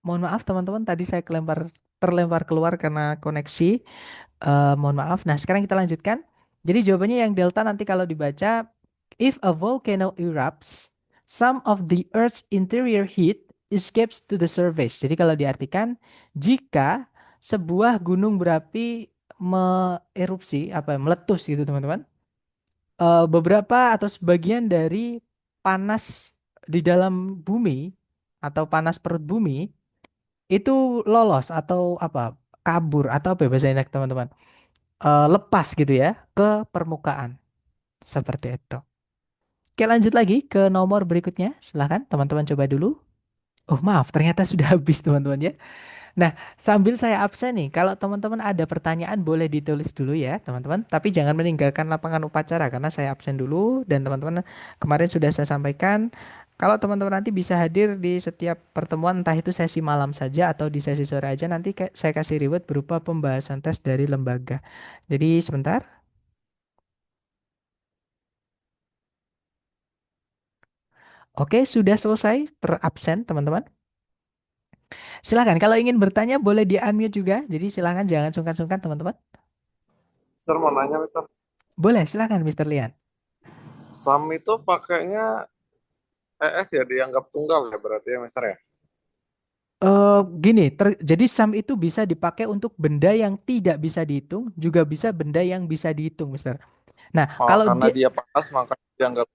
Mohon maaf teman-teman tadi saya terlempar keluar karena koneksi. Mohon maaf. Nah, sekarang kita lanjutkan. Jadi jawabannya yang delta nanti kalau dibaca, if a volcano erupts, some of the Earth's interior heat escapes to the surface. Jadi kalau diartikan, jika sebuah gunung berapi erupsi, apa meletus gitu teman-teman, beberapa atau sebagian dari panas di dalam bumi atau panas perut bumi itu lolos atau apa kabur atau apa ya bahasa enak teman-teman lepas gitu ya ke permukaan seperti itu. Oke lanjut lagi ke nomor berikutnya. Silahkan teman-teman coba dulu. Oh maaf ternyata sudah habis teman-teman ya. Nah sambil saya absen nih kalau teman-teman ada pertanyaan boleh ditulis dulu ya teman-teman. Tapi jangan meninggalkan lapangan upacara karena saya absen dulu dan teman-teman kemarin sudah saya sampaikan. Kalau teman-teman nanti bisa hadir di setiap pertemuan entah itu sesi malam saja atau di sesi sore aja nanti saya kasih reward berupa pembahasan tes dari lembaga. Jadi sebentar. Oke, sudah selesai terabsen, teman-teman. Silakan, kalau ingin bertanya boleh di-unmute juga. Jadi silakan jangan sungkan-sungkan, teman-teman. Mister mau nanya, Mister. Boleh, silakan, Mister Lian. SAM itu pakainya ES ya, dianggap tunggal ya berarti ya, Mister ya? Gini, jadi sum itu bisa dipakai untuk benda yang tidak bisa dihitung, juga bisa benda yang bisa dihitung, Mister. Nah, Oh, kalau karena dia dia panas makanya dianggap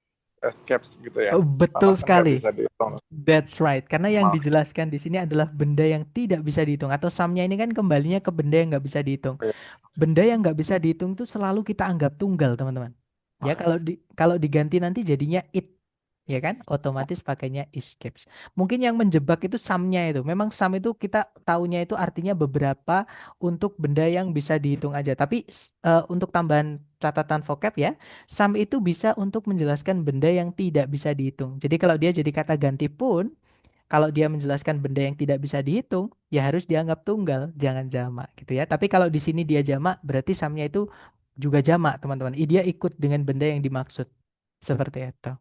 escapes gitu ya. betul Panas kan nggak sekali. bisa dihitung. That's right. Karena yang Maaf. dijelaskan di sini adalah benda yang tidak bisa dihitung atau sumnya ini kan kembalinya ke benda yang nggak bisa dihitung. Ya. Benda yang nggak bisa dihitung itu selalu kita anggap tunggal, teman-teman. Ya, Oh, ya. kalau diganti nanti jadinya it, ya kan? Otomatis pakainya escapes. Mungkin yang menjebak itu sumnya itu. Memang sum itu kita taunya itu artinya beberapa untuk benda yang bisa dihitung aja. Tapi untuk tambahan catatan vocab ya, sum itu bisa untuk menjelaskan benda yang tidak bisa dihitung. Jadi kalau dia jadi kata ganti pun kalau dia menjelaskan benda yang tidak bisa dihitung, ya harus dianggap tunggal, jangan jamak gitu ya. Tapi kalau di sini dia jamak, berarti samnya itu juga jamak, teman-teman. Dia ikut dengan benda yang dimaksud. Seperti itu.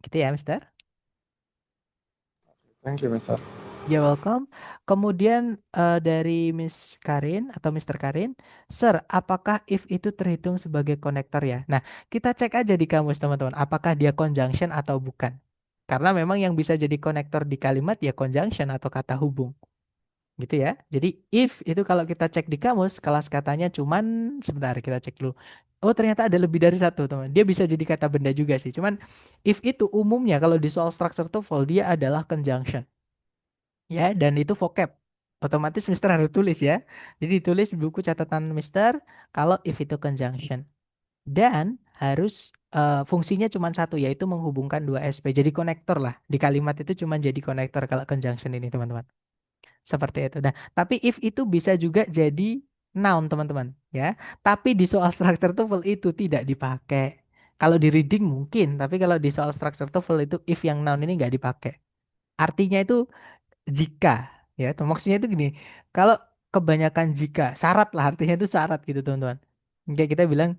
Gitu ya, Mister. Thank you, Mister. You're welcome. Kemudian dari Miss Karin atau Mister Karin, Sir, apakah if itu terhitung sebagai konektor ya? Nah, kita cek aja di kamus teman-teman, apakah dia conjunction atau bukan. Karena memang yang bisa jadi konektor di kalimat ya conjunction atau kata hubung. Gitu ya. Jadi if itu kalau kita cek di kamus, kelas katanya cuman sebentar kita cek dulu. Oh, ternyata ada lebih dari satu, teman. Dia bisa jadi kata benda juga sih. Cuman if itu umumnya kalau di soal structure TOEFL dia adalah conjunction. Ya, dan itu vocab. Otomatis Mister harus tulis ya. Jadi ditulis di buku catatan Mister kalau if itu conjunction. Dan harus fungsinya cuma satu yaitu menghubungkan dua SP. Jadi konektor lah. Di kalimat itu cuma jadi konektor kalau conjunction ini teman-teman. Seperti itu. Nah, tapi if itu bisa juga jadi noun teman-teman ya. Tapi di soal structure TOEFL itu tidak dipakai. Kalau di reading mungkin, tapi kalau di soal structure TOEFL itu if yang noun ini nggak dipakai. Artinya itu jika ya tuh maksudnya itu gini, kalau kebanyakan jika syarat lah artinya itu syarat gitu teman-teman, kayak kita bilang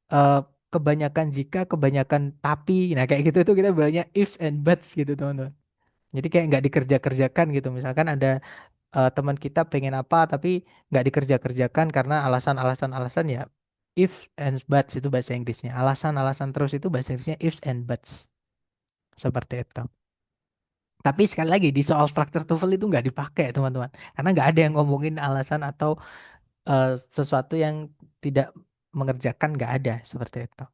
eh, kebanyakan jika kebanyakan tapi, nah kayak gitu tuh kita banyak ifs and buts gitu teman-teman. Jadi kayak nggak dikerja-kerjakan gitu, misalkan ada teman kita pengen apa tapi nggak dikerja-kerjakan karena alasan-alasan ya, if and buts itu bahasa Inggrisnya, alasan-alasan terus itu bahasa Inggrisnya ifs and buts, seperti itu. Tapi sekali lagi di soal structure TOEFL itu nggak dipakai teman-teman, karena nggak ada yang ngomongin alasan atau sesuatu yang tidak mengerjakan, nggak ada seperti itu.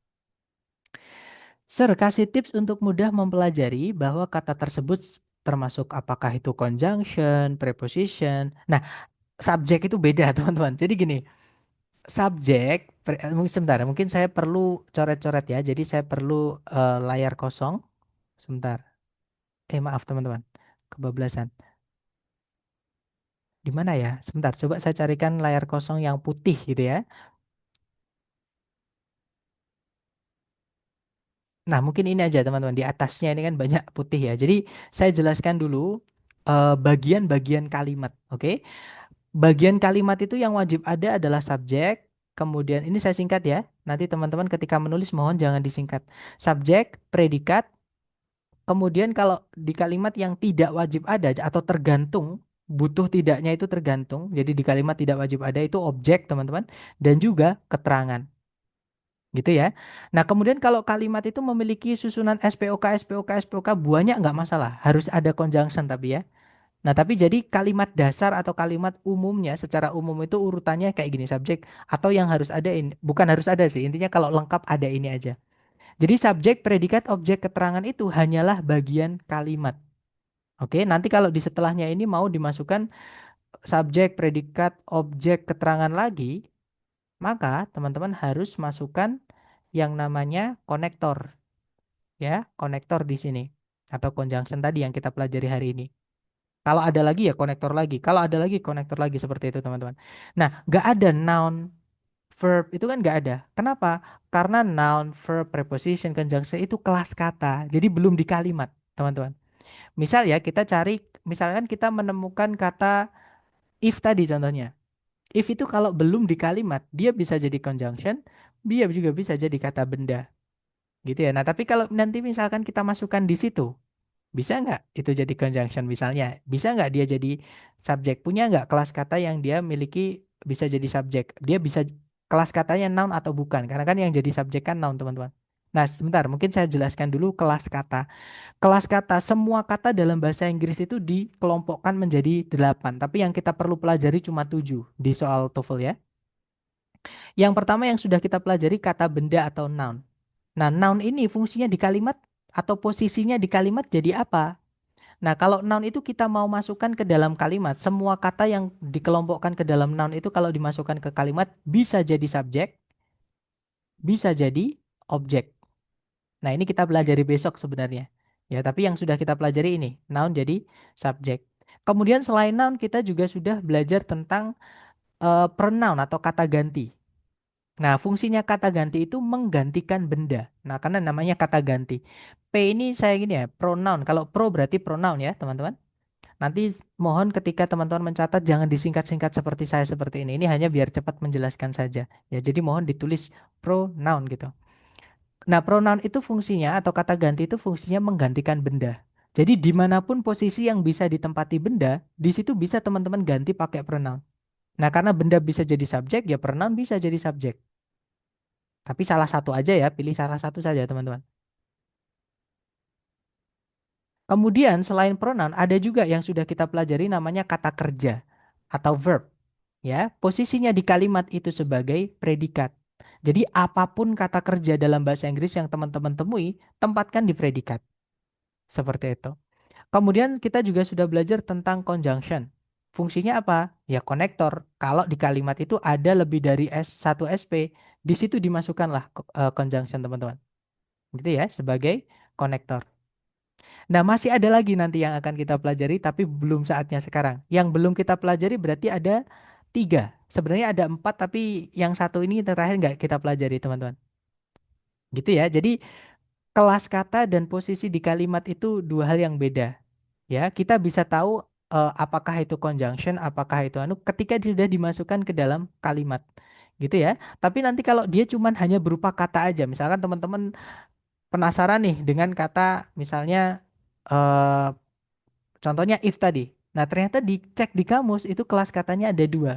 Sir, kasih tips untuk mudah mempelajari bahwa kata tersebut termasuk apakah itu conjunction, preposition. Nah, subjek itu beda teman-teman. Jadi gini, subjek, mungkin sebentar, mungkin saya perlu coret-coret ya. Jadi saya perlu layar kosong. Sebentar. Maaf teman-teman, kebablasan. Di mana ya? Sebentar, coba saya carikan layar kosong yang putih gitu ya. Nah, mungkin ini aja teman-teman. Di atasnya ini kan banyak putih ya. Jadi saya jelaskan dulu bagian-bagian kalimat. Oke? Bagian kalimat itu yang wajib ada adalah subjek. Kemudian ini saya singkat ya. Nanti teman-teman ketika menulis mohon jangan disingkat. Subjek, predikat. Kemudian kalau di kalimat yang tidak wajib ada atau tergantung, butuh tidaknya itu tergantung. Jadi di kalimat tidak wajib ada itu objek teman-teman. Dan juga keterangan. Gitu ya. Nah, kemudian kalau kalimat itu memiliki susunan SPOK, SPOK, SPOK banyak nggak masalah. Harus ada conjunction tapi ya. Nah, tapi jadi kalimat dasar atau kalimat umumnya secara umum itu urutannya kayak gini subjek atau yang harus ada ini. Bukan harus ada sih. Intinya kalau lengkap ada ini aja. Jadi subjek, predikat, objek, keterangan itu hanyalah bagian kalimat. Oke, nanti kalau di setelahnya ini mau dimasukkan subjek, predikat, objek, keterangan lagi, maka teman-teman harus masukkan yang namanya konektor, ya, konektor di sini atau conjunction tadi yang kita pelajari hari ini. Kalau ada lagi ya konektor lagi, kalau ada lagi konektor lagi seperti itu teman-teman. Nah, nggak ada noun, verb itu kan nggak ada. Kenapa? Karena noun, verb, preposition, conjunction itu kelas kata, jadi belum di kalimat, teman-teman. Misal ya kita cari, misalkan kita menemukan kata if tadi contohnya. If itu kalau belum di kalimat, dia bisa jadi conjunction, dia juga bisa jadi kata benda. Gitu ya. Nah, tapi kalau nanti misalkan kita masukkan di situ, bisa nggak itu jadi conjunction misalnya? Bisa nggak dia jadi subjek? Punya nggak kelas kata yang dia miliki bisa jadi subjek? Dia bisa kelas katanya noun atau bukan? Karena kan yang jadi subjek kan noun, teman-teman. Nah, sebentar, mungkin saya jelaskan dulu kelas kata. Kelas kata, semua kata dalam bahasa Inggris itu dikelompokkan menjadi 8. Tapi yang kita perlu pelajari cuma 7 di soal TOEFL ya. Yang pertama yang sudah kita pelajari kata benda atau noun. Nah, noun ini fungsinya di kalimat atau posisinya di kalimat jadi apa? Nah, kalau noun itu kita mau masukkan ke dalam kalimat, semua kata yang dikelompokkan ke dalam noun itu kalau dimasukkan ke kalimat bisa jadi subjek, bisa jadi objek. Nah, ini kita pelajari besok sebenarnya. Ya, tapi yang sudah kita pelajari ini, noun jadi subjek. Kemudian selain noun kita juga sudah belajar tentang pronoun atau kata ganti. Nah, fungsinya kata ganti itu menggantikan benda. Nah, karena namanya kata ganti. P ini saya gini ya, pronoun. Kalau pro berarti pronoun ya, teman-teman. Nanti mohon ketika teman-teman mencatat jangan disingkat-singkat seperti saya seperti ini. Ini hanya biar cepat menjelaskan saja. Ya, jadi mohon ditulis pronoun gitu. Nah, pronoun itu fungsinya atau kata ganti itu fungsinya menggantikan benda. Jadi dimanapun posisi yang bisa ditempati benda, di situ bisa teman-teman ganti pakai pronoun. Nah, karena benda bisa jadi subjek, ya pronoun bisa jadi subjek. Tapi salah satu aja ya, pilih salah satu saja teman-teman. Kemudian selain pronoun ada juga yang sudah kita pelajari namanya kata kerja atau verb. Ya, posisinya di kalimat itu sebagai predikat. Jadi apapun kata kerja dalam bahasa Inggris yang teman-teman temui, tempatkan di predikat. Seperti itu. Kemudian kita juga sudah belajar tentang conjunction. Fungsinya apa? Ya konektor. Kalau di kalimat itu ada lebih dari satu SP, di situ dimasukkanlah conjunction teman-teman. Gitu ya, sebagai konektor. Nah, masih ada lagi nanti yang akan kita pelajari, tapi belum saatnya sekarang. Yang belum kita pelajari berarti ada 3. Sebenarnya ada 4, tapi yang satu ini terakhir nggak kita pelajari, teman-teman. Gitu ya. Jadi, kelas kata dan posisi di kalimat itu dua hal yang beda. Ya, kita bisa tahu apakah itu conjunction, apakah itu anu, ketika dia sudah dimasukkan ke dalam kalimat. Gitu ya. Tapi nanti kalau dia cuman hanya berupa kata aja, misalkan teman-teman penasaran nih dengan kata misalnya eh, contohnya if tadi. Nah, ternyata dicek di kamus itu kelas katanya ada 2.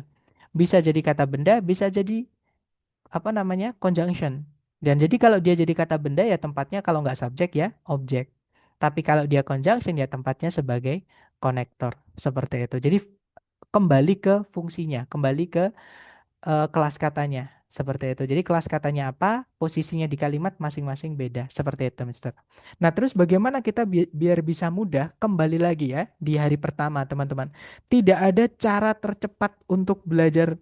Bisa jadi kata benda, bisa jadi apa namanya conjunction. Dan jadi kalau dia jadi kata benda ya tempatnya kalau nggak subjek ya objek. Tapi kalau dia conjunction ya tempatnya sebagai konektor. Seperti itu. Jadi kembali ke fungsinya, kembali ke kelas katanya. Seperti itu. Jadi kelas katanya apa, posisinya di kalimat masing-masing beda. Seperti itu, Mister. Nah, terus bagaimana kita biar bisa mudah kembali lagi ya di hari pertama, teman-teman. Tidak ada cara tercepat untuk belajar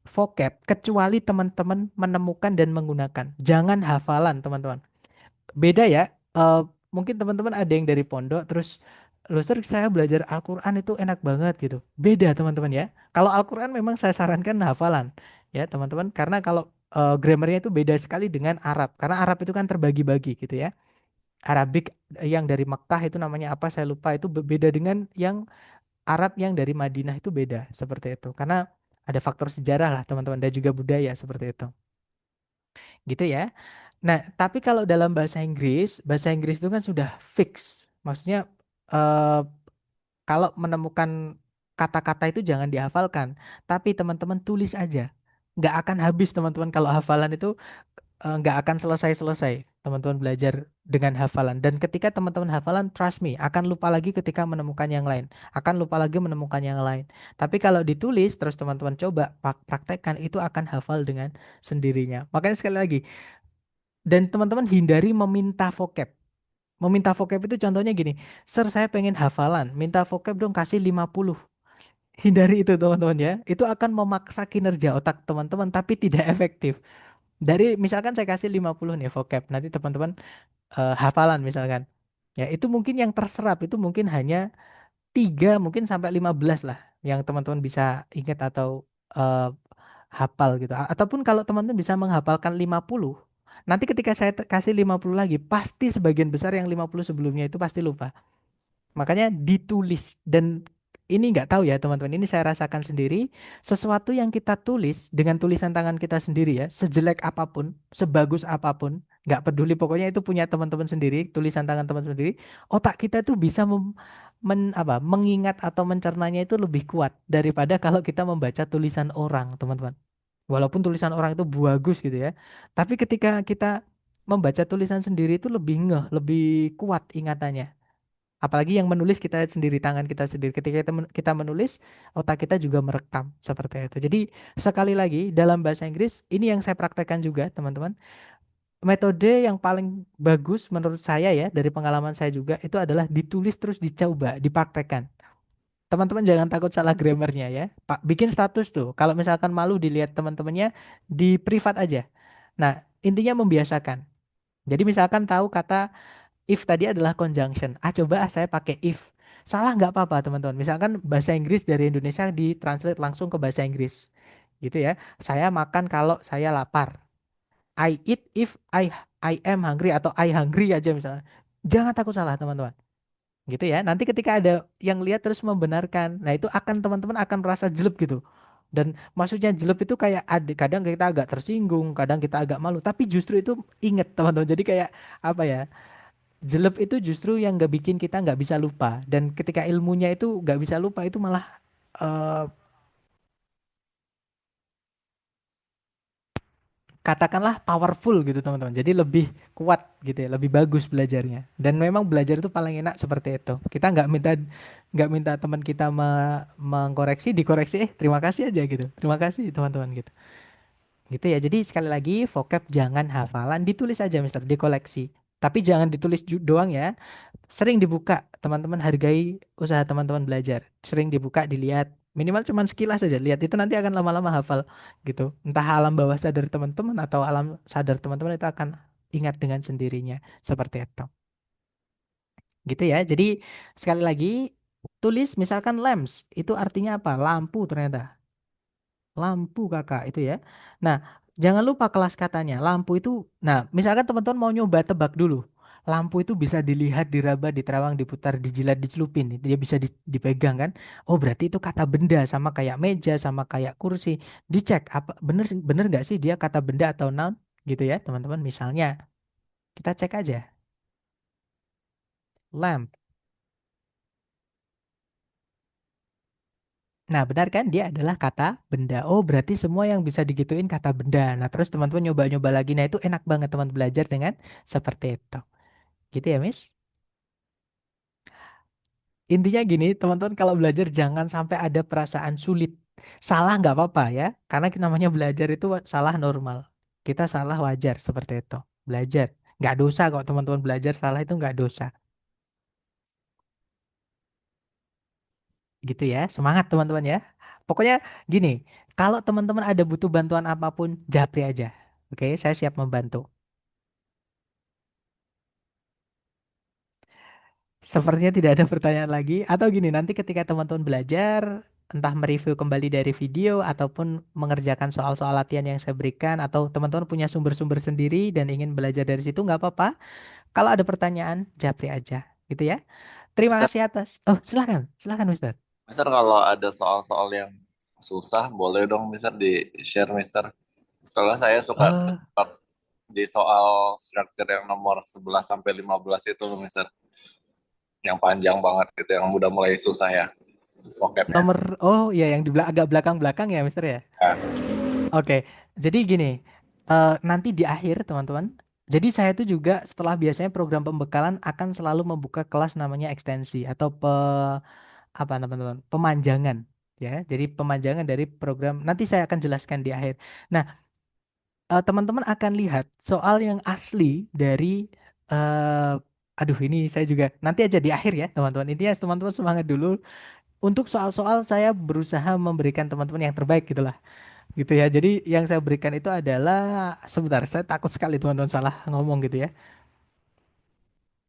vocab kecuali teman-teman menemukan dan menggunakan. Jangan hafalan, teman-teman. Beda ya. Mungkin teman-teman ada yang dari pondok terus Luster saya belajar Al-Quran itu enak banget gitu. Beda teman-teman ya. Kalau Al-Quran memang saya sarankan hafalan ya teman-teman. Karena kalau grammarnya itu beda sekali dengan Arab. Karena Arab itu kan terbagi-bagi gitu ya. Arabik yang dari Mekah itu namanya apa saya lupa itu beda dengan yang Arab yang dari Madinah itu beda seperti itu. Karena ada faktor sejarah lah teman-teman dan juga budaya seperti itu. Gitu ya. Nah, tapi kalau dalam bahasa Inggris itu kan sudah fix. Maksudnya eh, kalau menemukan kata-kata itu jangan dihafalkan, tapi teman-teman tulis aja. Nggak akan habis teman-teman kalau hafalan itu nggak akan selesai-selesai. Teman-teman belajar dengan hafalan. Dan ketika teman-teman hafalan, trust me, akan lupa lagi ketika menemukan yang lain. Akan lupa lagi menemukan yang lain. Tapi kalau ditulis, terus teman-teman coba praktekkan, itu akan hafal dengan sendirinya. Makanya sekali lagi, dan teman-teman hindari meminta vocab. Meminta vocab itu contohnya gini, Sir saya pengen hafalan, minta vocab dong kasih 50. Hindari itu teman-teman ya. Itu akan memaksa kinerja otak teman-teman tapi tidak efektif. Dari misalkan saya kasih 50 nih vocab, nanti teman-teman hafalan misalkan. Ya itu mungkin yang terserap itu mungkin hanya 3 mungkin sampai 15 lah yang teman-teman bisa ingat atau eh, hafal gitu. Ataupun kalau teman-teman bisa menghafalkan 50, nanti ketika saya kasih 50 lagi, pasti sebagian besar yang 50 sebelumnya itu pasti lupa. Makanya ditulis dan ini nggak tahu ya teman-teman, ini saya rasakan sendiri, sesuatu yang kita tulis dengan tulisan tangan kita sendiri ya, sejelek apapun, sebagus apapun, nggak peduli pokoknya itu punya teman-teman sendiri, tulisan tangan teman-teman sendiri, otak kita tuh bisa mengingat atau mencernanya itu lebih kuat daripada kalau kita membaca tulisan orang, teman-teman. Walaupun tulisan orang itu bagus gitu ya, tapi ketika kita membaca tulisan sendiri itu lebih lebih kuat ingatannya. Apalagi yang menulis kita sendiri, tangan kita sendiri. Ketika kita menulis, otak kita juga merekam seperti itu. Jadi sekali lagi dalam bahasa Inggris, ini yang saya praktekkan juga teman-teman. Metode yang paling bagus menurut saya ya, dari pengalaman saya juga, itu adalah ditulis terus dicoba, dipraktekkan. Teman-teman jangan takut salah grammarnya ya. Pak, bikin status tuh. Kalau misalkan malu dilihat teman-temannya, di privat aja. Nah, intinya membiasakan. Jadi misalkan tahu kata if tadi adalah conjunction. Coba saya pakai if. Salah nggak apa-apa teman-teman. Misalkan bahasa Inggris dari Indonesia ditranslate langsung ke bahasa Inggris. Gitu ya. Saya makan kalau saya lapar. I eat if I am hungry atau I hungry aja misalnya. Jangan takut salah teman-teman. Gitu ya. Nanti ketika ada yang lihat terus membenarkan. Nah itu akan teman-teman akan merasa jelek gitu. Dan maksudnya jelek itu kayak ada kadang kita agak tersinggung, kadang kita agak malu, tapi justru itu inget teman-teman. Jadi kayak apa ya? Jelek itu justru yang nggak bikin kita nggak bisa lupa. Dan ketika ilmunya itu nggak bisa lupa itu malah eh, katakanlah powerful gitu teman-teman. Jadi lebih kuat gitu ya, lebih bagus belajarnya. Dan memang belajar itu paling enak seperti itu. Kita nggak minta teman kita mengkoreksi, dikoreksi, terima kasih aja gitu. Terima kasih teman-teman gitu. Gitu ya. Jadi sekali lagi vocab jangan hafalan, ditulis aja Mister, dikoleksi. Tapi jangan ditulis doang ya. Sering dibuka, teman-teman hargai usaha teman-teman belajar. Sering dibuka, dilihat. Minimal cuman sekilas aja, lihat itu nanti akan lama-lama hafal gitu. Entah alam bawah sadar teman-teman atau alam sadar teman-teman itu akan ingat dengan sendirinya. Seperti itu. Gitu ya. Jadi sekali lagi tulis misalkan lamps itu artinya apa? Lampu ternyata. Lampu kakak itu ya. Nah, jangan lupa kelas katanya. Lampu itu, nah misalkan teman-teman mau nyoba tebak dulu. Lampu itu bisa dilihat, diraba, diterawang, diputar, dijilat, dicelupin. Dia bisa dipegang kan. Oh berarti itu kata benda sama kayak meja, sama kayak kursi. Dicek apa bener bener nggak sih dia kata benda atau noun gitu ya teman-teman. Misalnya kita cek aja. Lamp. Nah, benar kan? Dia adalah kata benda. Oh, berarti semua yang bisa digituin kata benda. Nah, terus teman-teman nyoba-nyoba lagi. Nah, itu enak banget teman belajar dengan seperti itu. Gitu ya, Miss? Intinya gini, teman-teman kalau belajar jangan sampai ada perasaan sulit. Salah nggak apa-apa ya. Karena namanya belajar itu salah normal. Kita salah wajar seperti itu. Belajar. Nggak dosa kok teman-teman belajar salah itu nggak dosa. Gitu ya. Semangat teman-teman ya. Pokoknya gini, kalau teman-teman ada butuh bantuan apapun, japri aja. Oke, saya siap membantu. Sepertinya tidak ada pertanyaan lagi. Atau gini, nanti ketika teman-teman belajar, entah mereview kembali dari video ataupun mengerjakan soal-soal latihan yang saya berikan, atau teman-teman punya sumber-sumber sendiri dan ingin belajar dari situ, nggak apa-apa. Kalau ada pertanyaan, japri aja. Gitu ya. Terima Mister, kasih atas. Oh, silakan. Silakan, Mister. Mister kalau ada soal-soal yang susah, boleh dong Mister di-share Mister. Kalau saya suka Oh, terjebak di soal struktur yang nomor 11 sampai 15 itu loh Mister. Yang panjang banget gitu, yang udah mulai susah ya vocabnya. oh ya yang di agak belakang-belakang ya, Mister ya. Kan? Oke, jadi gini, nanti di akhir teman-teman, jadi saya tuh juga setelah biasanya program pembekalan akan selalu membuka kelas namanya ekstensi atau apa teman-teman, pemanjangan ya. Jadi pemanjangan dari program nanti saya akan jelaskan di akhir. Nah, teman-teman akan lihat soal yang asli dari eh aduh ini saya juga nanti aja di akhir ya teman-teman. Intinya teman-teman semangat dulu. Untuk soal-soal saya berusaha memberikan teman-teman yang terbaik gitu gitu ya. Jadi yang saya berikan itu adalah sebentar, saya takut sekali teman-teman salah ngomong gitu ya.